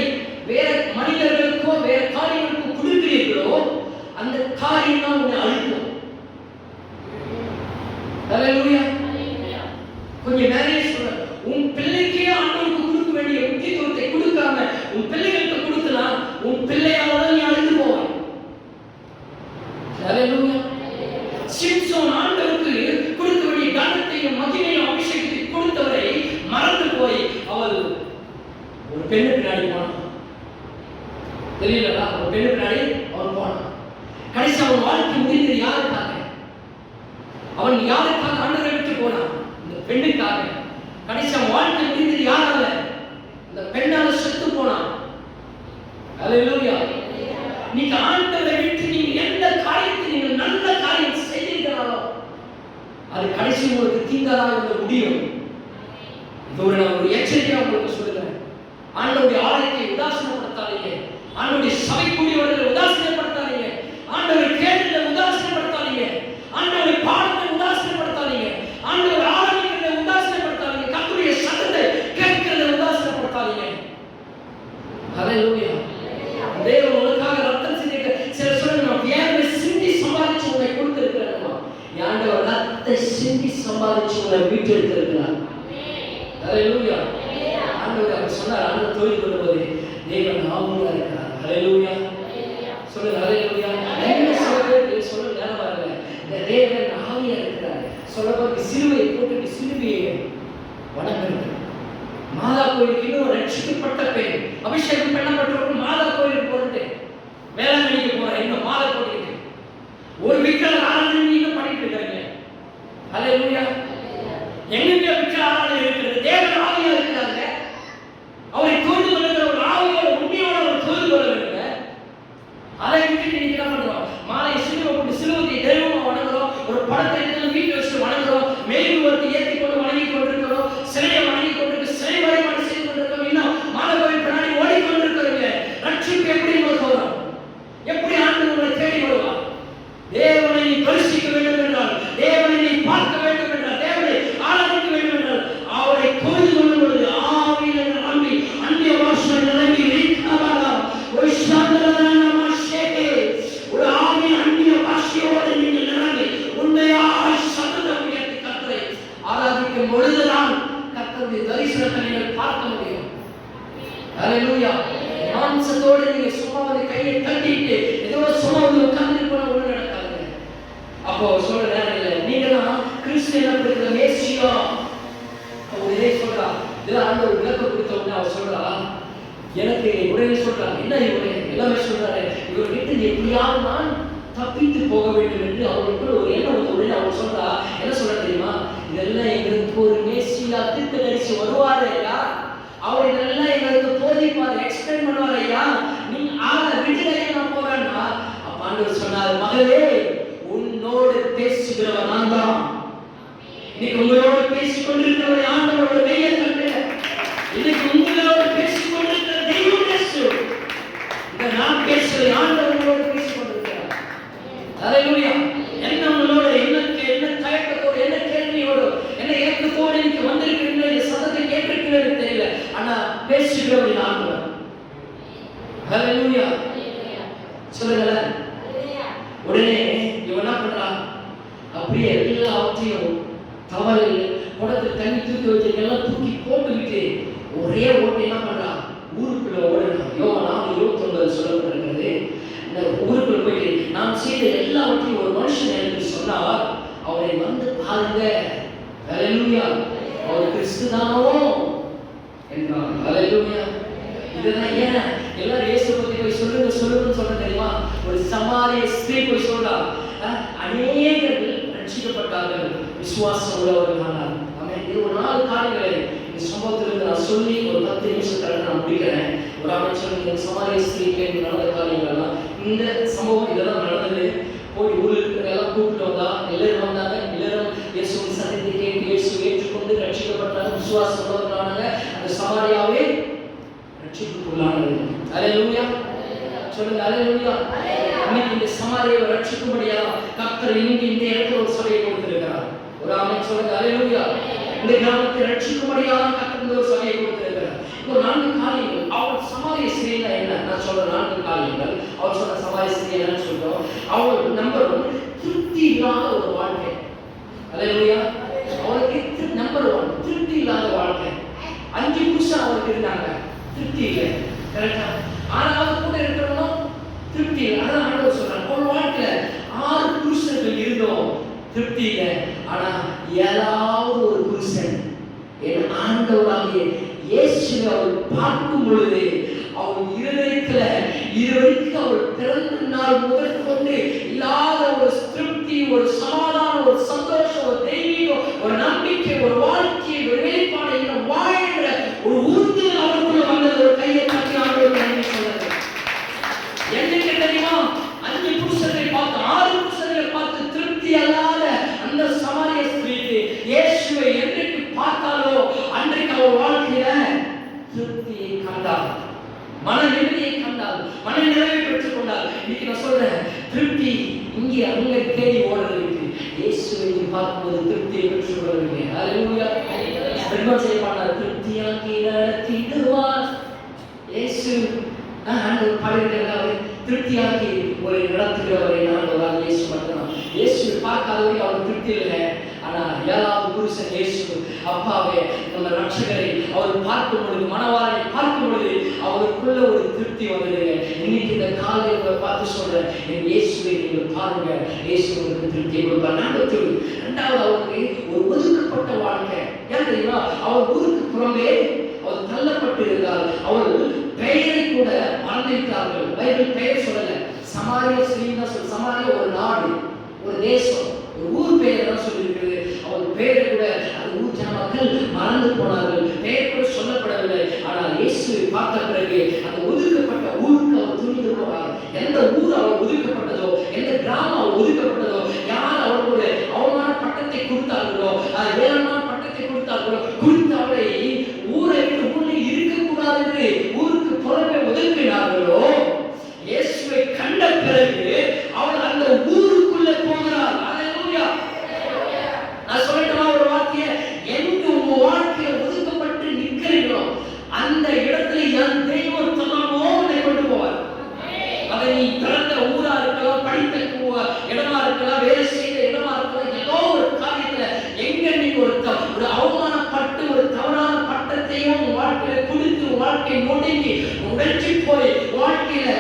வேற மனிதர்களுக்கோ வேற காரியங்களுக்கோ கொடுக்கிறீர்களோ அந்த காரியம் தான் உன்னை அழிக்கும். அல்லேலூயா. கொஞ்சம் நிறைய சொல்றேன். உன் பிள்ளைக்கே ஆண்டவருக்கு கொடுக்க வேண்டிய முக்கியத்துவத்தை கொடுக்காம உன் பிள்ளைகளுக்கு கொடுத்தனா உன் பிள்ளையால நீ அழிந்து போவாய். அல்லேலூயா. சிம்சோன் ஆண்டவருக்கு கொடுக்க வேண்டிய கனத்தையும் மகிமையும் அபிஷேகத்தையும் கொடுத்தவரை மறந்து போய் அவள் ஒரு பெண்ணு பின்னாடி போனான். தெரியலடா, ஒரு பெண்ணு பின்னாடி அவன் போனான். கடைசி அவன் வாழ்க்கை முடிந்தது யாருக்காக? அவன் யாருக்காக ஆண்டவரை விட்டு போனான்? இந்த பெண்ணுக்காக. கடைசி அவன் வாழ்க்கை முடிந்தது யாரால? இந்த பெண்ணால செத்து போனான். அல்லேலூயா. நீங்க ஆண்டவரை விட்டு நீங்க எந்த காரியத்தை நீங்க நல்ல காரியம் செய்தீர்களோ அது கடைசி உங்களுக்கு தீங்காக முடியும். இது ஒரு எச்சரிக்கையா உங்களுக்கு சொல்லுகிறேன். ஆண்டவருடைய ஆலயத்தை உதாசீனப்படுத்தாதீங்க. ஆண்டவருடைய சபை கூடியவர்களை உதாசீனப்படுத்தாதீங்க. ஆண்டவரை கேட்டதை உதாசீனப்படுத்தாதீங்க. ஆண்டவரை பாடத்தை உதாசீனப்படுத்தாதீங்க. ஆண்டவர் ஆராதிக்கிறதை உதாசீனப்படுத்தாதீங்க. கர்த்தருடைய சத்தத்தை கேட்கிறதை உதாசீனப்படுத்தாதீங்க. அல்லேலூயா. தேவன் உனக்காக ரத்தம் சிந்திக்க சில சொல்லுங்க, வேர்வை சிந்தி சம்பாதிச்சு உன்னை கொடுத்திருக்கிறார். ஆண்டவர் ரத்தத்தை சிந்தி சம்பாதிச்சு உன்னை மீட்டெடுத்திருக்கிறார். அல்லேலூயா. ஆண்டவர் அவர் சொன்னார், ஆண்டவர் தொழில் கொள்ளும்போது தேவன் ஆவியா இருக்கிறார். அல்லேலூயா. சொல்லுங்க அல்லேலூயா. என்ன சொல்றது சொல்ல நேரம் வரல. இந்த தேவன் ஆவியா இருக்கிறார். சொல்லப்போது சிலுவையை போட்டுட்டு சிலுவையை வணங்குறது. மாதா கோயிலுக்கு இன்னும் ரட்சிக்கப்பட்ட பெண், அபிஷேகம் பண்ணப்பட்டவர்கள் மாதா கோயிலுக்கு போறது, வேளாங்கண்ணிக்கு போற இன்னும் மாலை போட்டுக்கிட்டு ஒரு விக்கிர ஆராதனை நீங்க பண்ணிட்டு இருக்காங்க. அல்லேலூயா. எங்க விக்கிர ஆராதனை இருக்கிறது? தேவன் ஆவியா இருக்கிறாங்க. அவரை தொழுது கொள்ளுகிற ஒரு ஆவியோட உண்மையோட ஒரு தொழுது கொள்ள வேண்டும். அதை விட்டுட்டு நீங்க என்ன பண்றோம்? மாலை சிலுவை போட்டு சிலுவையை தெய்வமா வணங்குறோம். ஒரு படத்தை எடுத்து வீட்டு வச்சு வணங்குறோம். மெழுகுவர்த்தி ஏற்றி கொண்டு வணங்கி கொண்டிருக்கிறோம். சிலையை வணங்கி கொண்டிருக்க சிலை வழிபாடு செய்து கொண்டிருக்கிறோம். இன்னும் மாலை கோயில் பின்னாடி ஓடிக்கொண்டிருக்கிறீங்க. ரட்சிப்பு எப்படி உங்களுக்கு வரும்? எப்படி ஆண்டவர் உங்களை தேடி வருவார்? தேவனை நீ தரிசிக்க வேண்டும் என்றால், தேவனை நீ பார்க்க வேண்டும் என்றால், தேவனை ஆராதிக்க வேண்டும் என்றால் அவரை தொழுது கொள்ளும் பொழுது ஆவியில நிரம்பி அந்நிய பாஷை நிரம்பி ஒரு சாந்தரமான சேகே ஒரு ஆவி அந்நிய பாஷையோடு நீங்கள் நிரம்பி உண்மையாக சத்தம் உயர்த்தி கர்த்தரை ஆராதிக்கும் பொழுதுதான் கர்த்தருடைய தரிசனத்தை நீங்கள் பார்க்க முடியும். அல்லேலூயா. மாம்சத்தோடு நீங்க சும்மா வந்து கையை தட்டிட்டு ஏதோ சும்மா வந்து உட்கார்ந்து போன ஒண்ணு நடக்காது. அப்போ சொல்ற நேரம் இல்லை. நீங்க தான் கிறிஸ்டியன் இருக்கிற மேசியா அவரே சொல்றா. இதெல்லாம் ஆண்டு ஒரு விளக்கம் கொடுத்தவங்க அவர் சொல்றா, எனக்கு உடனே சொல்றா, என்ன இவரே எல்லாமே சொல்றாரு, இவர் கிட்ட எப்படியாவது நான் தப்பித்து போக வேண்டும் என்று அவருக்கு ஒரு எண்ணம் வந்து உடனே அவர் சொல்றா. என்ன சொல்ற தெரியுமா? இதெல்லாம் எங்களுக்கு ஒரு மேசியா தீர்க்கதரிசி வருவாரு ஐயா, அவர் இதெல்லாம் எங்களுக்கு போதிப்பார், எக்ஸ்பிளைன் பண்ணுவார் ஐயா, நீங்க ஆள விடுதலை நான் போவேன்னா. அப்ப ஆண்டவர் சொன்னார், மகளே உன்னோடு பேசுகிறவன் நான் தான். இன்னைக்கு உங்களோடு பேசிக் கொண்டிருக்கிற ஆண்டவரோட மெய்யை கண்டு இன்னைக்கு உங்களோடு பேசிக் கொண்டிருக்கிற தெய்வம் இயேசு. இந்த நான் பேசுற ஆண்டவரோடு பேசிக் கொண்டிருக்கிறார். ஹalleluya. என்ன உங்களோட என்ன தயக்கத்தோடு என்ன கேள்வியோடு என்ன ஏக்கத்தோடு இன்னைக்கு வந்திருக்கிறீங்க, இந்த சத்தத்தை கேட்டிருக்கிறீங்க தெரியல, ஆனா பேசுகிறவர் ஆண்டவர். ஹalleluya. சொல்லுங்களேன். உடனே இவன் என்ன பண்றான், அப்படியே எல்லாத்தையும் தவறு குடத்தில் தண்ணி தூக்கி வச்சு எல்லாம் தூக்கி போட்டுக்கிட்டு ஒரே ஓட்டை என்ன பண்றான், ஊருக்குள்ள ஓடுறான். யோவான் 4:29 சொல்லப்பட்டிருக்கிறது. இந்த ஊருக்குள்ள போயிட்டு நான் செய்த எல்லாவற்றையும் ஒரு மனுஷன் எனக்கு சொன்னார், அவரை வந்து பாருங்க. ஹalleluya. அவர் கிறிஸ்துதானோ என்றான். ஹalleluya. இதெல்லாம் ஏன் எல்லாரும் இயேசு பத்தி போய் சொல்லுங்கன்னு சொல்ல தெரியுமா? ஒரு சமாரிய ஸ்திரீ போய் சொல்றா, அநேகர்கள் ரட்சிக்கப்பட்டார்கள், விசுவாசம் உள்ளவர்களானார். ஆமென். இது ஒரு 4 காரியங்களை இந்த சம்பவத்திலிருந்து நான் சொல்லி ஒரு 10 நிமிஷத்துல நான் முடிக்கிறேன். ஒரு அமைச்சர் இந்த சமாரிய ஸ்திரீக்கு நடந்த காரியங்கள் எல்லாம், இந்த சம்பவம் இதெல்லாம் நடந்தது. போய் ஊரில் இருக்கிற எல்லாம் கூப்பிட்டு வந்தா, எல்லாரும் வந்தாங்க. எல்லாரும் இயேசுவின் சத்தத்தை கேட்டு இயேசு ஏற்றுக்கொண்டு ரட்சிக்கப்பட்டாங்க, விசுவாசம் உள்ளவர்களானாங்க. அந்த சமாரியாவே ரட்சிப்புக்குள்ளானது. ஹalleluya. சொல்லுங்க ஹalleluya. இன்னைக்கு இந்த சமாரியாவை ரட்சிக்கும்படியா கர்த்தர் இன்னைக்கு இந்த இடத்துல ஒரு சபையை கொடுத்திருக்கிறார். ஒரு ஆமென் சொல்லுங்க ஹalleluya. இந்த கிராமத்தை ரட்சிக்கும்படியா கர்த்தர் ஒரு சபையை கொடுத்திருக்கிறார். இப்போ 4 காரியங்கள். அவள் சமாரிய ஸ்திரீனா என்ன? நான் சொல்ற 4 காரியங்கள். அவள் சொன்ன சமாரிய ஸ்திரீ என்னன்னு சொல்றோம். அவள் நம்பர் 1 திருப்தி இல்லாத ஒரு வாழ்க்கை. ஹalleluya. அவளுக்கு நம்பர் 1 திருப்தி இல்லாத வாழ்க்கை. 5 புருஷன் அவளுக்கு இருந்தாங்க, திருப்தி இல்லை. கரெக்டா? 6வது கூட இருக்கிறவனும் திருப்தி இல்லை. அதான் ஆண்டவர் சொல்றாங்க, ஒரு வாழ்க்கையில 6 புருஷர்கள் இருந்தோம், திருப்தி இல்லை. ஆனா 7வது ஒரு புருஷன் என் ஆண்டவராகிய இயேசுவை அவள் பார்க்கும் பொழுது அவள் இருதயத்துல இதுவரைக்கும் அவள் பிறந்த நாள் முதல் கொண்டு இல்லாத ஒரு திருப்தி, ஒரு சமாதானம், ஒரு சந்தோஷம், ஒரு தெய்வீகம், ஒரு நம்பிக்கை, ஒரு வாழ்க்கை, ஒரு வெளிப்பாடு, இந்த வாழ்கிற ஒரு உறுதியில் அவளுக்குள்ள வந்தது. ஒரு கையை தட்டி ஆண்டவர் நன்றி சொல்றது. என்னைக்கு தெரியுமா? 5 புருஷர்களை பார்த்து 6 புருஷர்களை பார்த்து திருப்தி அல்லாத அந்த சமாரிய ஸ்திரீக்கு இயேசுவை என்றைக்கு பார்த்தாலோ அன்றைக்கு அவள் வாழ்க்கையில திருப்தியை கண்டாள், மன நிம்மதியை கண்டாள், மன நிறைவை பெற்றுக் கொண்டாள். இன்னைக்கு நான் சொல்றேன், திருப்தி இங்கே அங்க தேடி ஓடுறதுக்கு இயேசுவை பார்க்கும்போது திருப்தியை பெற்றுக் கொள்வீங்க. ஹalleluya. பெருமாள் செய்வானார், திருப்தியாக்கி நடத்திடுவார் இயேசு. ஆண்டவர் பாடியிருக்கிறாரு, திருப்தியாக்கி ஒரு நடத்துகிறவரை நான் இயேசு மட்டும்தான். இயேசு பார்க்காதவரை அவர் திருப்தி இல்லை. ஆனா 7வது புருஷன் இயேசு அப்பாவே நம்ம ரட்சகரை அவர் பார்க்கும் பொழுது, மனவாளனை பார்க்கும் பொழுது அவருக்குள்ள ஒரு திருப்தி வந்தது. இன்னைக்கு இந்த காலையில பார்த்து சொல்றேன், என் இயேசுவை நீங்கள் பாருங்க, இயேசு உங்களுக்கு திருப்தியை கொடுப்பார். நம்பர் 2 2வது அவருக்கு ஒரு ஒதுக்கப்பட்ட வாழ்க்கை. ஏன் தெரியுமா? அவர் ஊருக்கு புறம்பே அவர் தள்ளப்பட்டு இருந்தால், அவள் பெயரை கூட மறந்துவிட்டார்கள். பைபிள் பெயர் சொல்லல, சமாரிய ஸ்திரீனா சொல்ல. சமாரிய ஒரு நாடு, ஒரு தேசம், ஒரு ஊர் பெயர் தான் சொல்லியிருக்கிறது. அவள் பெயரை கூட அந்த ஊர் ஜன மக்கள் மறந்து போனார்கள், பெயர் கூட சொல்லப்படவில்லை. ஆனால் இயேசுவை பார்த்த பிறகு அந்த ஒதுக்கப்பட்ட ஊருக்கு அவர் துணிந்து போனார். எந்த ஊர் அவர் ஒதுக்கப்பட்டதோ, எந்த கிராமம் அவர் ஒதுக்கப்பட்டதோ, யார் அவருக்கு ஒரு அவமான பட்டத்தை கொடுத்தார்களோ, ஏழமான பட்டத்தை கொடுத்தார்களோ, கொடுத்தவரை ஊரை ஊரில் இருக்கக்கூடாது என்று ஊருக்கு புறமே ஒதுக்கினார்களோ, இயேசுவை கண்ட பிறகு அவள் அந்த ஊருக்குள்ள போகிறார். ஹalleluya. நான் சொல்லட்டுமா ஒரு வார்த்தையை? எங்க உங்க வாழ்க்கையில ஒதுக்கப்பட்டு நிற்கிறீங்களோ அந்த இடத்துல என் தெய்வம் தன்னமோ உன்னை கொண்டு போவார். அதை நீ பிறந்த ஊரா இருக்கலாம், படித்த இடமா இருக்கலாம், வேலை செய்த இடமா இருக்கலாம், ஏதோ ஒரு காரியத்துல எங்க நீங்க ஒரு அவமானப்பட்டு ஒரு தவறான பட்டத்தையும் வாழ்க்கையில குடித்து வாழ்க்கை நொடுங்கி உடைச்சி போய் வாழ்க்கையில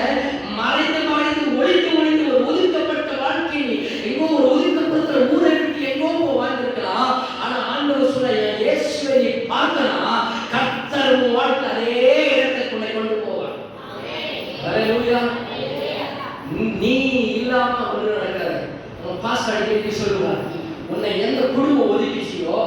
மறைந்து ஒழித்து ஒரு ஒதுக்கப்பட்ட வாழ்க்கை, எங்கோ ஒரு ஒதுக்கப்பட்ட ஊரை விட்டு எங்கோ வாழ்ந்திருக்கலாம். ஆனா ஆண்டவர் சொல்ற, இயேசுவை பார்த்தனா கர்த்தர் வாழ்க்கை அதே இடத்தை கொண்டு போவார். ஹalleluya. நீ இல்லாம ஒன்று நடக்காது. பாஸ்டர் அடிக்கடி சொல்லுவார், உன்னை எந்த குடும்பம் ஒதுக்கிச்சியோ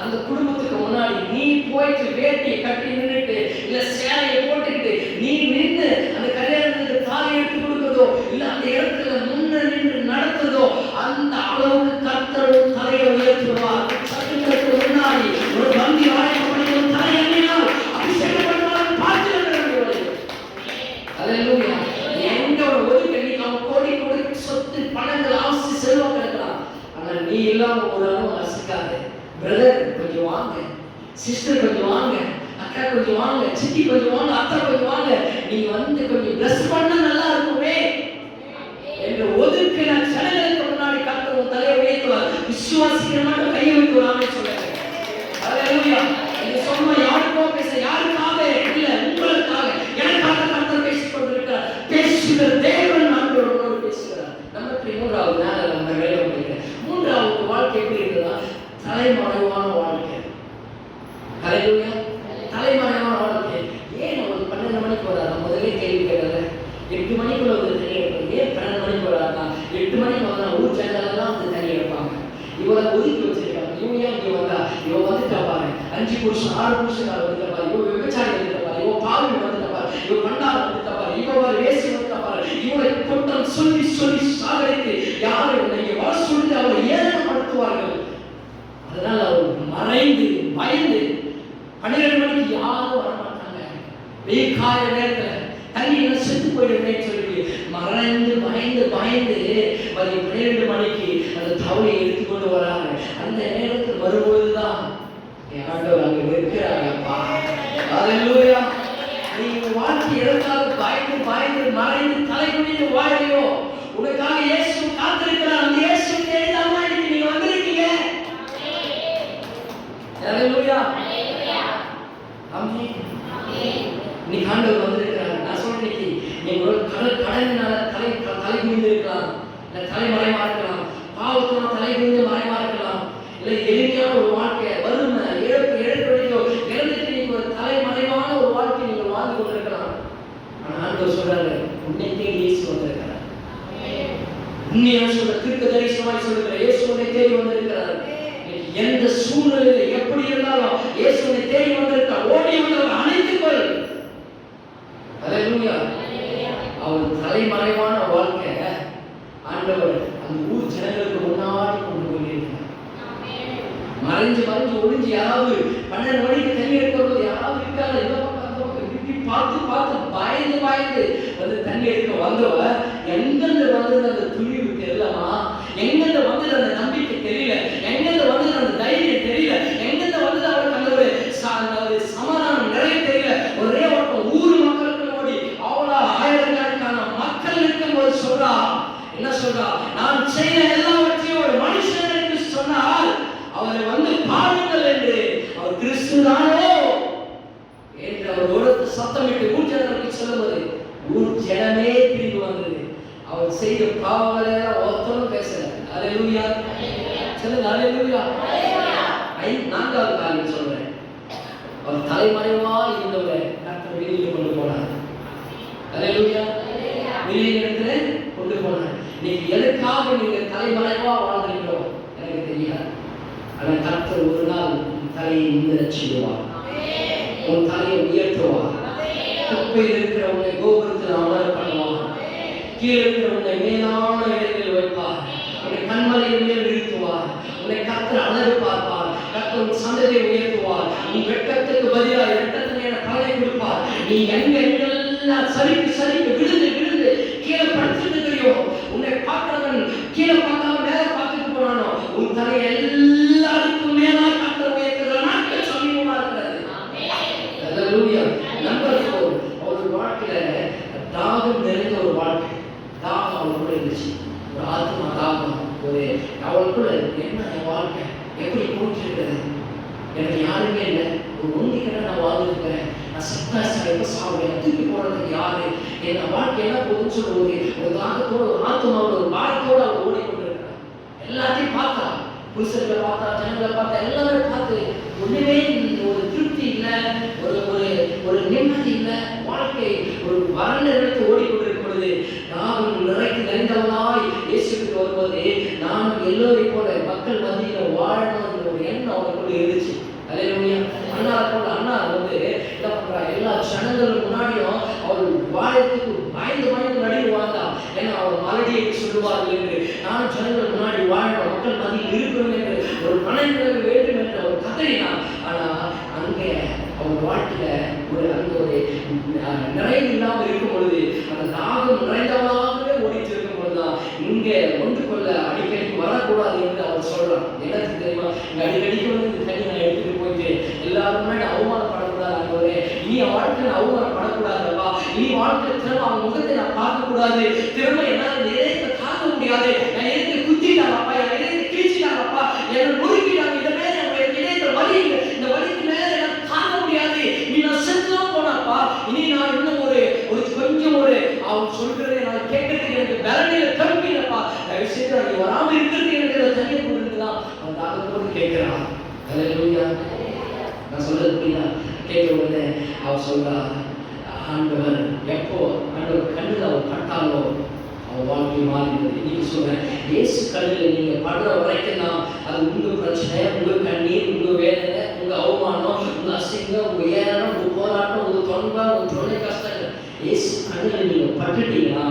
அந்த குடும்பத்துக்கு முன்னாடி நீ போயிட்டு வேட்டியை கட்டி நின்றுட்டு இல்ல சேலையை போட்டுக்கிட்டு நீ நின்று அந்த கல்யாணத்துக்கு தாலி எடுத்து கொடுக்கிறதோ இல்ல அந்த இடத்துல முன்ன நின்று நடத்துதோ அந்த அளவுக்கு கர்த்தர் தலையை உயர்த்துவார். பிரதர் கொஞ்சம் வாங்க, சிஸ்டர் கொஞ்சம் வாங்க, அக்கா கொஞ்சம் வாங்க, சித்தி கொஞ்சம் வாங்க, அத்தா கொஞ்சம் வாங்க, நீங்க வந்து கொஞ்சம் பிளஸ் பண்ணா நல்லா இருக்குமே என்று ஒதுக்கின சடங்குகளுக்கு முன்னாடி கர்த்தர் தலையை உயர்த்துவார். விசுவாசிக்கிற மட்டும் கையை வைத்து ஒரு ஆமென் சொல்லுங்க. ஹல்லேலூயா. இது சொன்ன யாருக்கோ பேச, யாருக்காக இல்ல, உங்களுக்காக எனக்காக கர்த்தர் பேசிக் கொண்டிருக்கிறார். பேசுகிற தேவன் ஆண்டவரோடு பேசுகிறார். நமக்கு மூன்றாவது நாள் நம்ம வேலை முடிக்கிறேன். மூன்றாவது வாழ்க்கை எப்படி இருக்குதா? தலைமறைவான வாழ்க்கை. ஹல்லேலூயா. தலைமறைவான வாழ்க்கை. ஏன் ஒரு 12 மணிக்கு வராது? முதலே கேள்வி கேட்கல. 8 மணிக்குள்ள வந்து தண்ணி எடுப்பாங்க. ஏன் 12 மணிக்கு வராதா? 8 மணிக்கு வந்தா ஊர் ஜனங்களெல்லாம் வந்து தண்ணி எடுப்பாங்க. இவரை ஒதுக்கி வச்சிருக்காங்க. இவங்க ஏன் இங்க வந்தா? இவன் வந்துட்டா பாரு, 5 புருஷன் 6 புருஷன் வந்துட்டா பாரு, இவன் விபச்சாரி வந்துட்டா பாரு, இவன் பாவி வந்துட்டா பாரு, இவன் கண்டார் வந்துட்டா பாரு, இவன் வேசி வந்துட்டா பாரு, இவனை குற்றம் சொல்லி சொல்லி சாகரித்து யாரை இங்க வர சொல்லி அவரை ஏளனப்படுத்துவார்கள். அதனால அவர் மறைந்து பயந்து 12 மணிக்கு யாரும் வரமாட்டாங்க. வெயில் காய நேரத்துல தண்ணி எல்லாம் செத்து போயிடுமே சொல்லி மறைந்து பயந்து பயந்து 12 மணிக்கு அந்த தவளையை எடுத்துக்கொண்டு வராங்க. அந்த நேரத்தில் வரும்போதுதான் ஆண்டவர் அங்க இருக்கிறாங்கப்பா. ஹல்லேலூயா. நீங்க வாழ்க்கை எதற்காக பயந்து பயந்து மறைந்து தலை குனிந்து வாழையோ, உனக்காக இயேசு காத்திருக்கிறார். அந்த இயேசு தேடிதான் இன்னைக்கு நீங்க வந்திருக்கீங்க. ஹல்லேலூயா. ஆமென். இன்னைக்கு ஆண்டவர் வந்திருக்கிறார். நான் சொல்றேன், இன்னைக்கு நீங்க ஒரு கடனினால தலை குனிந்து இருக்கலாம், இல்ல தலைமறைவா இருக்கலாம், பாவத்தினால தலை குனிந்து மறைவா இருக்கலாம், இல்ல எளிமையான ஒரு வாழ்க்கை, வறுமை, இழப்பு இழந்துட்டு நீங்க ஒரு தலைமறைவான ஒரு வாழ்க்கை நீங்க வாழ்ந்து கொண்டிருக்கலாம். ஆனா ஆண்டவர் சொல்றாரு, உன்னை தேடி இயேசு வந்திருக்கிறார். உண்மையா சொல்ற தீர்க்க தரிசனமாய் சொல்லுகிற இயேசு உன்னை தேடி வந்திருக்கிறார். எந்த சூழ்நிலையில எப்படி இருந்தாலும் இயேசு உன்னை தேடி வந்திருக்கிறார். ஓடி வந்தவர் அணைத்துக்கொள். ஹல்லேலூயா. அவர் தலைமறைவான வாழ்க்கை ஆண்டவர் அந்த ஊர் ஜனங்களுக்கு முன்னாடி கொண்டு போயிருக்கிறார். மறைஞ்சு மறைஞ்சு ஒளிஞ்சு யாராவது 12 மணிக்கு தண்ணி எடுக்கும்போது யாராவது இருக்காங்க, இந்த பக்கம் இப்படி பார்த்து பார்த்து பயந்து பயந்து வந்து தண்ணி எடுக்க வந்தவ எங்கிருந்து வந்தது அந்த துணிவு தெரியலமா, எங்கிருந்து வந்தது அந்த நம்பிக்கை தெரியல, எங்கிருந்து வந்தது அந்த தைரியம் தெரியல, எங்கிருந்து வந்தது அவருக்கு அந்த ஒரு சமாதானம் நிறைய தெரியல. ஒரே ஓட்டம் ஊர் மக்களுக்கு ஓடி அவ்வளோ ஆயிரக்கணக்கான மக்கள் இருக்கும்போது சொல்றா, என்ன சொல்றா? நான் செய்த எல்லாவற்றையும் ஒரு மனுஷன் என்று சொன்னால் அவரை வந்து பாருங்கள் என்று. அவர் கிறிஸ்துதானோ என்று அவர் உரத்து சத்தமிட்டு ஊர் ஜனங்களுக்கு சொல்லும்போது ஊர் ஜனமே திரும்பி வந்தது. அவர் செய்த பாவங்களை ஒருத்தரும் பேசல. ஹல்லேலூயா. சொல்லுங்க ஹல்லேலூயா. நான்காவது காரியம் சொல்றேன். அவர் தலைமறைவா இருந்தவரை கர்த்தர் வெளியில கொண்டு போனார். ஹல்லேலூயா. வெளியில இடத்துல கொண்டு போனார். நீங்க எதுக்காக நீங்க தலைமறைவா வாழ்றீங்களோ எனக்கு தெரியாது. ஆனா கர்த்தர் ஒரு நாள் தலையை நிமிரச் செய்வார். உன் தலையை உயர்த்துவார். குப்பையில் இருக்கிற உன்னை கோபுரத்தில் அமர பண்ணுவார். கீழே இருக்கிற உன்னை மேலான இடத்தில் வைப்பார். உன்னை கண்மலையின் மேல் நிறுத்துவார். உன்னை கர்த்தர் அழகு பார்ப்பார். கர்த்தர் உன் சந்ததியை உயர்த்துவார். உன் வெட்கத்துக்கு பதிலாக இரட்டத்தினை தலை கொடுப்பார். நீ எங்கெல்லாம் சரிக்கு விழுந்து விழுந்து கீழே படிச்சுட்டு தெரியும். உன்னை பார்க்கிறவன் கீழே பார்க்காம மேல பார்த்துட்டு போனானோ உன் தலையை எல்லாருக்கும் மேலா கர்த்தர் உயர்த்துகிற நாட்கள் சமீபமா இருக்கிறது. ஹல்லேலூயா. நம்பர் 4, அவர் வாழ்க்கையில தாகம் நிறைந்த ஒரு வாழ்க்கை. தாகம் அவளுக்குள்ள இருந்துச்சு. ஒரு ஆத்மா தாகம். ஒரு அவளுக்குள்ள என்ன என் வாழ்க்கை எப்படி போயிட்டு எனக்கு யாருமே இல்லை, ஒரு ஒன்றிக்கிட்ட நான் வாழ்ந்துருக்கிறேன், நான் எப்ப சாப்பிடுவேன், தூக்கி போடுறதுக்கு யாரு, என் வாழ்க்கை என்ன போகுதுன்னு சொல்லுவது ஒரு தாகத்தோட ஒரு ஆத்மாவோட ஒரு பாரத்தோட அவர் ஓடிக்கொண்டிருக்கிறார். எல்லாத்தையும் பார்த்தா, புருஷர்களை பார்த்தா, ஜனங்களை பார்த்தா, எல்லாமே பார்த்து ஒண்ணுமே ஒரு திருப்தி இல்லை, ஒரு ஒரு ஒரு நிம்மதி இல்லை. வாழ்க்கை ஒரு வறண்ட நிலத்தை ஓடிக்கொண்டிருக்கும் பொழுது தாகம் நிறைந்தவனாய் இயேசுக்கு வரும்போது நானும் எல்லோரையும் போல மக்கள் மத்தியில் வாழணும் என்ற ஒரு எண்ணம் அவருக்குள்ள இருந்துச்சு. ஹல்லேலூயா. அண்ணா வந்து என்ன பண்றா, எல்லா ஜனங்களுக்கு முன்னாடியும் அவர் வாழத்துக்கு பயந்து நடிவாங்க. ஏன்னா அவர் மலடியை சொல்லுவார்கள் என்று நானும் ஜனங்கள் முன்னாடி வாழணும், மக்கள் மத்தியில் இருக்கணும் என்று ஒரு மனநிலை வேண்டும் என்று அவர் கதறினார். ஆனா அங்கே அவர் வாழ்க்கையில அந்த ஒரு நிறைவு இல்லாமல் இருக்கும் பொழுது அந்த தாகம் நிறைந்தவனாகவே ஓடிட்டு இருக்கும் பொழுதுதான் இங்க ஒன்று கொள்ள அடிக்கடிக்கு வரக்கூடாது என்று அவர் சொல்றார். எனக்கு தெரியுமா, இங்க அடிக்கடிக்கு வந்து எல்லாருமே அவமானப்படக்கூடாது ஆண்டவரே. இனி என் வாழ்க்கையில் அவமானப்படக்கூடாதுப்பா. இனி வாழ்க்கை திரும்ப அவன் முகத்தை நான் பார்க்கக்கூடாது. திரும்ப என்னால் இந்த இதயத்தை தாங்க முடியாது. என் இதயத்தை குத்திட்டாங்கப்பா, என் இதயத்தை கிழிச்சிட்டாங்கப்பா, என்னை நொறுக்கிட்டாங்க. இந்த மேல என் இதயத்தை வலி, இந்த வலிக்கு மேல என்னால் தாங்க முடியாது. நீ நான் செத்துதான் போனாப்பா. இனி நான் இன்னும் கொஞ்சம் அவன் சொல்றதை நான் கேட்கறதுக்கு எனக்கு பலனில கருப்பிலப்பா. தயவு செய்து அங்கே வராமல் இருக்கிறது எனக்கு தனியை கொடுத்துதான் அவன் தாகத்தோடு கேட்கிறான். ஹல்லேலூயா. நான் சொல்றது புரியுதா? கேட்க உடனே அவன் சொல்றா, ஆண்டவர் எப்போ ஆண்டவர் கண்ணில் அவன் பட்டாலோ அவன் வாழ்க்கை மாறினது. நீங்க சொல்றேன், இயேசு கண்ணில் நீங்க படுற வரைக்கும் தான் அது உங்க பிரச்சனை, உங்க கண்ணீர், உங்க வேதனை, உங்க அவமானம், உங்க அசிங்கம், உங்க ஏளனம், உங்க போராட்டம், உங்க தொன்பம், உங்க தொலை கஷ்டங்கள் இயேசு கண்ணில் நீங்க பட்டுட்டீங்கன்னா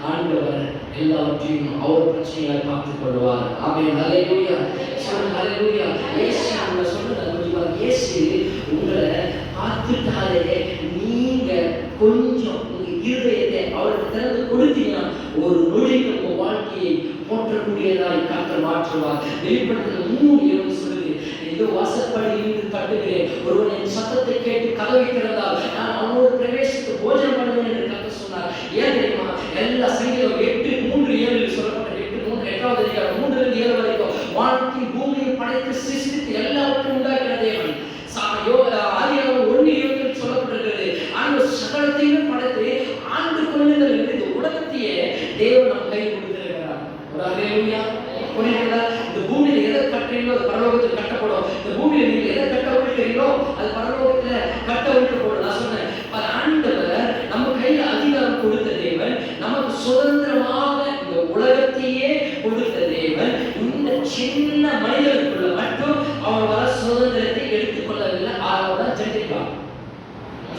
ஆண்டவர் எல்லாவற்றையும் அவர் பிரச்சனைகளை பார்த்துக் கொள்வார். ஆமென். ஹல்லேலூயா. சொல்லுங்க ஹல்லேலூயா. இயேசு உங்களை சொல்லுங்க கொஞ்சம், இயேசு உங்களை பார்த்துட்டாலே நீங்க கொஞ்சம் உங்க இருதயத்தை அவருக்கு திறந்து கொடுத்தீங்கன்னா ஒரு நொடிக்கு உங்க வாழ்க்கையை போற்றக்கூடியதாய் கர்த்தர் மாற்றுவார். வெளிப்படுத்தல் 3:7 சொல்லுது, இதோ வாசற்படி இருந்து தட்டுகிறேன், ஒருவன் என் சத்தத்தை கேட்டு கதவை திறந்தால் நான் அவனோடு பிரவேசித்து போஜனம் பண்ணுவேன் என்று கர்த்தர் சொன்னார். ஏன் தெரியுமா? எல்லா சங்கீதம் 8:3-7 சொல்லப்பட்ட 8:3 அதிகாரம் 3-7 வரைக்கும் வானத்தையும் பூமியை படைத்து சிருஷ்டித்து எல்லாவற்றையும் உண்டாக்கின தேவன். ஆதியாகமம் 1:20 சொல்லப்பட்டிருக்கிறது, ஆண்டவர் சகலத்தையுமே படைத்து ஆண்டு கொள்ளுங்கள் என்று இந்த உலகத்தையே தேவன் நம் கை கொடுத்திருக்கிறார். ஹல்லேலூயா. புரியுதா? இந்த பூமியில எதை கட்டுறீங்களோ அது பரலோகத்தில் கட்டப்படும். இந்த பூமியில நீங்க எதை கட்ட விட்டுறீங்களோ அது பரலோகத்துல கட்ட விட்டுப்படும். நான் சொன்னேன், ஆண்டவர் நம்ம கையில அதிகாரம் கொடுத்த தேவன், நமக்கு சுதந்திரமாக இந்த உலகத்தையே கொடுத்த தேவன். இந்த சின்ன மனிதனுக்குள்ள மட்டும் அவன் வர சுதந்திரத்தை எடுத்துக்கொள்ளவில்லை. அவன் ஜெயிப்பான்.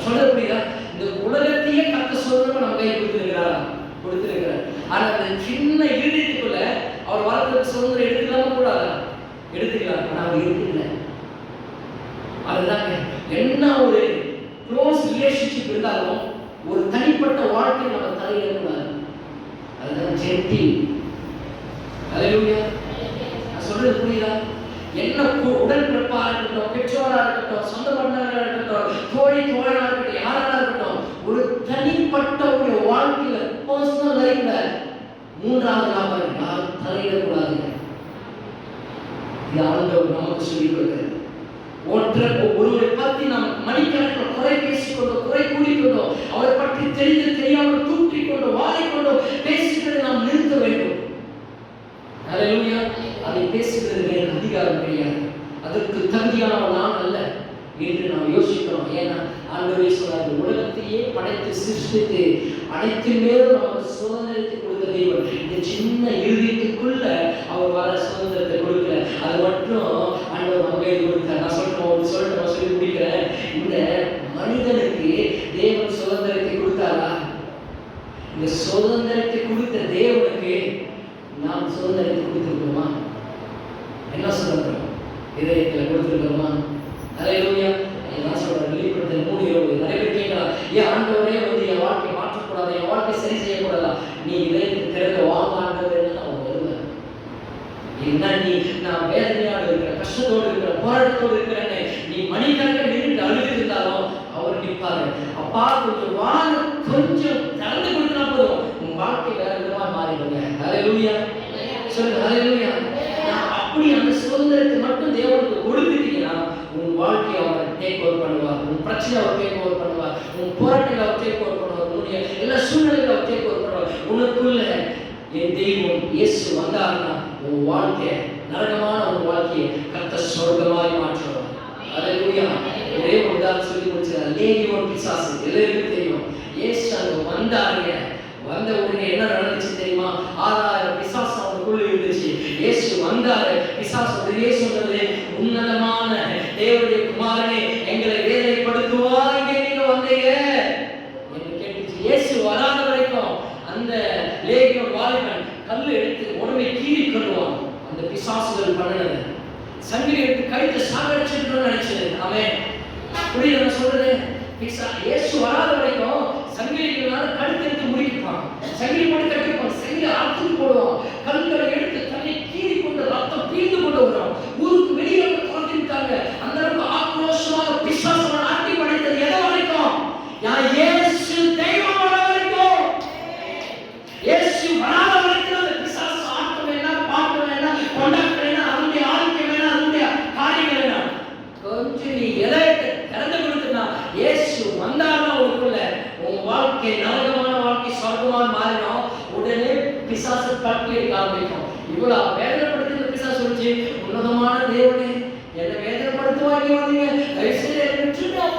சொல்ல புரியுதா? இந்த உலகத்தையே கத்த சுதந்திரமா நம்ம கை கொடுத்திருக்கிறாரா? கொடுத்திருக்கிறார். ஆனா அந்த சின்ன இருதயத்துக்குள்ள அவர் வளர்த்த சுதந்திரம் எடுத்துக்கலாமா கூடாதா? எடுத்துக்கலாம். ஆனா அவர் எடுத்துக்கல. அதுதாங்க என்ன ஒரு க்ளோஸ் ரிலேஷன்ஷிப் இருந்தாலும் ஒரு தனிப்பட்ட வாழ்க்கை நம்ம தலையிட கூடாது. அதுதான் ஜென்டில். ஹல்லேலூயா. நான் சொல்றது புரியுதா? என்ன உடன்பிறப்பா இருக்கட்டும், பெற்றோரா இருக்கட்டும், சொந்த பந்தங்களா இருக்கட்டும், தோழனா இருக்கட்டும், யாரா இருக்கட்டும், ஒரு தனிப்பட்ட ஒரு வாழ்க்கையில பர்சனல் லைஃப்ல மூன்றாவது நபர் யாரும் தலையிடக்கூடாது. இது ஆண்டவர் நமக்கு சொல்லிக் கொடுக்கிறது. ஒருவரை பற்றி நாம் மணிக்கணக்கில் குறை பேசிக்கொண்டோ, குறை கூறிக்கொண்டோ, அவரை பற்றி தெரிந்து தெரியாமல் தூற்றிக்கொண்டோ, வாரிக்கொண்டோ பேசுகிறதை நாம் நிறுத்த வேண்டும். ஹல்லேலூயா. அதை பேசுகிறது வேறு அதிகாரம் கிடையாது. அதற்கு தகுதியானவன் நான் அல்ல என்று நாம் யோசிக்கிறோம். ஏன்னா ஆண்டவரே சொன்னார், உலகத்தையே படைத்து சிருஷ்டித்து அனைத்தின் மேலும் நமக்கு சுதந்திரத்தை கொடுத்த தேவன் இந்த சின்ன இருதயத்துக்குள்ள அவர் வர சுதந்திரத்தை கொடுக்கல. அது மட்டும் ஆண்டவர் நம்ம கையில் கொடுத்தார். நான் சொல்லிட்டு சொல்லி முடிக்கிறேன். இந்த மனிதனுக்கு தேவன் சுதந்திரத்தை கொடுத்தாரா? இந்த சுதந்திரத்தை கொடுத்த தேவனுக்கு நாம் சுதந்திரத்தை கொடுத்திருக்கோமா? என்ன சுதந்திரம்? இதயத்தில் கொடுத்திருக்கோமா? ஹல்லேலூயா. நான் சொல்றேன், வெளிப்படுத்தல் 3:20 நிறைய பேர் கேட்கலாம், ஏன் ஆண்டவரே என் வாழ்க்கை மாற்றக்கூடாது, என் வாழ்க்கை சரி செய்யக்கூடாதா? நீ இதயத்தை திறந்த வாங்க ஆண்டவர் அவன் வருவார். என்ன நீ நான் வேதனையோடு இருக்கிற, கஷ்டத்தோடு இருக்கிற, போராட்டத்தோடு இருக்கிறேன்னு நீ மணிக்கணக்கில் நின்று அழுது இருந்தாலும் அவர் நிற்பாரு. அப்பா கொஞ்சம் வாங்க, கொஞ்சம் திறந்து கொடுத்தா போதும், உன் வாழ்க்கை வேற விதமா மாறிடுங்க. ஹல்லேலூயா. சொல்லுங்க ஹல்லேலூயா. அப்படி அந்த சுதந்திரத்தை மட்டும் தேவனுக்கு கொடுத்துட்டீங்கன்னா உன் வாழ்க்கையை அவர் டேக் ஓவர் பண்ணுவார். உன் பிரச்சனை அவர் டேக் ஓவர் பண்ணுவார். உன் போராட்டங்களை அவர் டேக் ஓவர் பண்ணுவார். உன்னுடைய எல்லா சூழ்நிலைகளை அவர் டேக் ஓவர் பண்ணுவார். உனக்குள்ள என் தெய்வம் இயேசு வந்தார்னா உன் வாழ்க்கை, நரகமான உன் வாழ்க்கையை கர்த்தர் சொர்க்கமாய் மாற்றுவார். ஹல்லேலூயா. ஒரே ஒரு உதாரணம் சொல்லி முடிச்சார். லேகியோன் பிசாசு எல்லாருக்கும் தெரியும். இயேசு அங்க வந்தாருங்க. வந்த உடனே என்ன நடந்துச்சு தெரியுமா? 6000 பிசாசு அவனுக்குள்ள இருந்துச்சு. இயேசு வந்தாரு. பிசாசு உடனே சொன்னது, உன்னதமான தேவனுடைய குமாரனே, எங்களை வேதனைப்படுத்துவா இங்கே நீங்க வந்தீங்க என்று கேட்டுச்சு. இயேசு வராத வரைக்கும் அந்த லேகியோன் வாலிபன் கல்லு எடுத்து உடனே கீறி கொள்வான். அந்த பிசாசுகள் பண்ணினது சங்கிலி எடுத்து கழுத்தை சாகடிச்சுட்டு நினைச்சது. ஆமென். புரியுது நான் சொல்றது? இயேசு வராத வரைக்கும் சங்கிலிகளால கழுத்தை எடுத்து முடிப்பான், சங்கிலி போட்டு கட்டிப்பான், சங்கிலி அறுத்து போடுவான், கல்களை எடுத்து தன்னை கீறி கொண்டு ரத்தம் பீழ்ந்து கொண்டு வரும். ஊருக்கு வெளியே துரத்தி விட்டாங்க. அந்த அளவுக்கு ஆக்ரோஷமா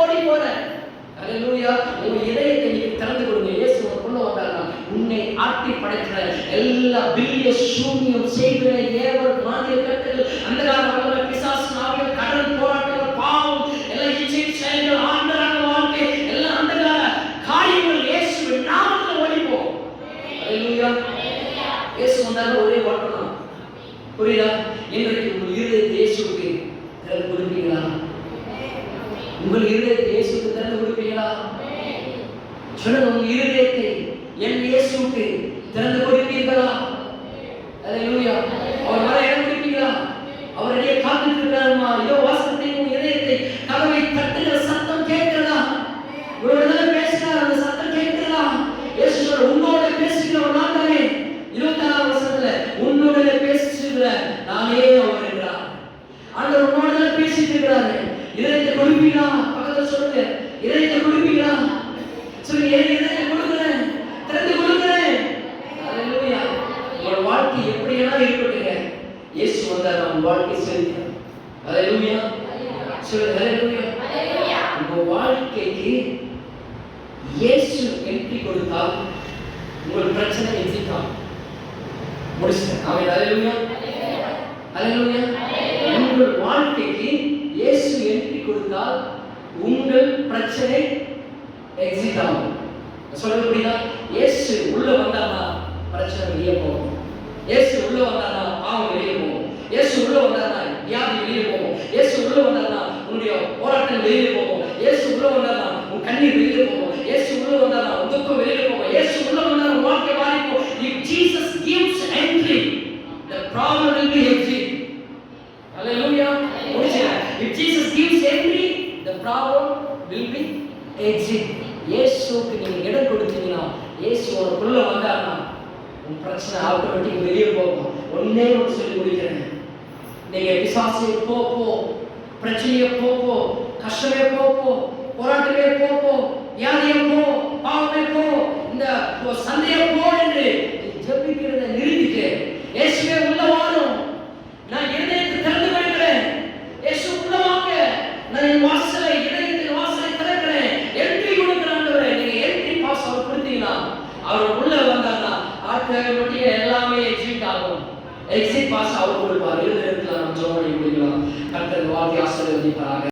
ஓடி போற. அல்லேலூயா. உங்க இதயத்தை நீங்க திறந்து கொடுங்க. இயேசு உனக்குள்ள வந்தாருன்னா உன்னை ஆட்டி படைக்கிற எல்லா பில்லிய சூனியம் செய்கிற ஏவல் மாந்திர கட்டுகள் அந்தகார வல்லமை பிசாசு நாவிகள் கடல் போராட்டங்கள் பாவம் எல்லாம் இச்சை செயல்கள் ஆண்டவரான வாழ்க்கை எல்லாம் அந்தகார காரியங்கள் இயேசுவின் நாமத்தில் ஓடிப்போம். அல்லேலூயா. இயேசு வந்தாலும் ஒரே ஓட்டம் தான். புரியுதா? இன்றைக்கு உங்கள் இருதயத்தை இயேசுவுக்கு திறந்து கொடுப்பீங்களா? உங்கள் இருதயத்தை இயேசுவுக்கு திறந்து கொடுப்பீங்களா? சொல்லுங்க, உங்கள் இருதயத்தை என் இயேசுவுக்கு திறந்து கொடுப்பீர்களா? அல்லேலூயா. அவர் வர இடம் கொடுப்பீங்களா? அவருடைய காத்துட்டு இருக்கிறாருமா? இதோ வாசத்தை உங்கள் இதயத்தை கதவை தட்டுகிற சத்தம் கேட்கிறதா? உங்களோட பேசுகிறார், அந்த சத்தம் கேட்கிறதா? இயேசு சொல்ற உன்னோட பேசுகிறவர் நான் தானே. 26 வசனத்துல உன்னோட பேசுகிற நானே அவர் என்றார். ஆண்டவர் உன்னோட பேசிட்டு இருக்கிறாரு. இதயத்தை கொடுப்பீங்களா? பக்கத்துல சொல்லுங்க, இதயத்தை கொடுப்பீங்களா? சொல்லுங்க, இதயத்தை கொடுக்கிறேன், திறந்து கொடுக்கிறேன். அல்லேலூயா. உங்க வாழ்க்கை எப்படியெல்லாம் இருக்கட்டுங்க, இயேசு வந்தார் நம்ம வாழ்க்கை செழிக்கும். அல்லேலூயா. சொல்லுங்க, அல்லேலூயா. உங்க வாழ்க்கைக்கு இயேசு என்ட்ரி கொடுத்தால் உங்கள் பிரச்சனை எக்ஸிட் ஆகும். முடிச்சிட்டேன். ஆமென். அல்லேலூயா. அல்லேலூயா. உங்கள் வாழ்க்கைக்கு இயேசு என்ட்ரி கொடுத்தால் உங்கள் பிரச்சனை எக்ஸிட் ஆகும். சொல்ல முடியுதா? இயேசு உள்ள வந்தானா பிரச்சனை வெளியே போகும். இயேசு உள்ள வந்தானா பாவம் வெளியே போகும். இயேசு உள்ள வந்தானா வியாதி வெளியே போகும். இயேசு உள்ள வந்தானா உன்னுடைய போராட்டம் வெளியே போகும். இயேசு உள்ள வந்தானா உன் கண்ணீர் வெளியே போகும். இயேசு உள்ள வந்தானா உன் துக்கம் வெளியே போகும். இயேசு உள்ள வந்தானா உன் வாழ்க்கை மாறி போகும். If Jesus gives entry, the problem will be exit. Hallelujah. If Jesus gives entry, the problem will be exit. இயேசுவுக்கு நீங்க இடம் கொடுத்தீங்கன்னா, இயேசு உங்களுக்குள்ள வந்தாருன்னா உன் பிரச்சனை ஆட்டோமேட்டிக் வெளியே போகும். ஒன்னே ஒன்று சொல்லி முடிக்கிறேன். நீங்க பிசாசே போ, பிரச்சனையே போ, கஷ்டமே போ, போராட்டமே போ, வியாதியே போ, பாவமே போ, இந்த சந்தையே போ என்று ஜெபிக்கிறத நிறுத்திட்டு இயேசுவே உள்ள வாரும், நான் இதயத்தை திறந்து வைக்கிறேன், இயேசு உள்ள வாங்க, நான் என் வாசலை இதயத்தின் வாசலை திறக்கிறேன், என்ட்ரி கொடுக்கிறேன். நீங்க என்ட்ரி பாஸ் அவர் கொடுத்தீங்கன்னா அவர் உள்ள வந்தாருன்னா ஆட்டோமேட்டிக்கா எல்லாமே எக்ஸிட் ஆகும். எக்ஸிட் பாஸ் அவர் கொடுப்பார். இருதயத்தில் நம்ம ஜெபம் பண்ணி முடிக்கலாம். கர்த்தர் வாழ்க்கை ஆசீர்வதிப்பாராக.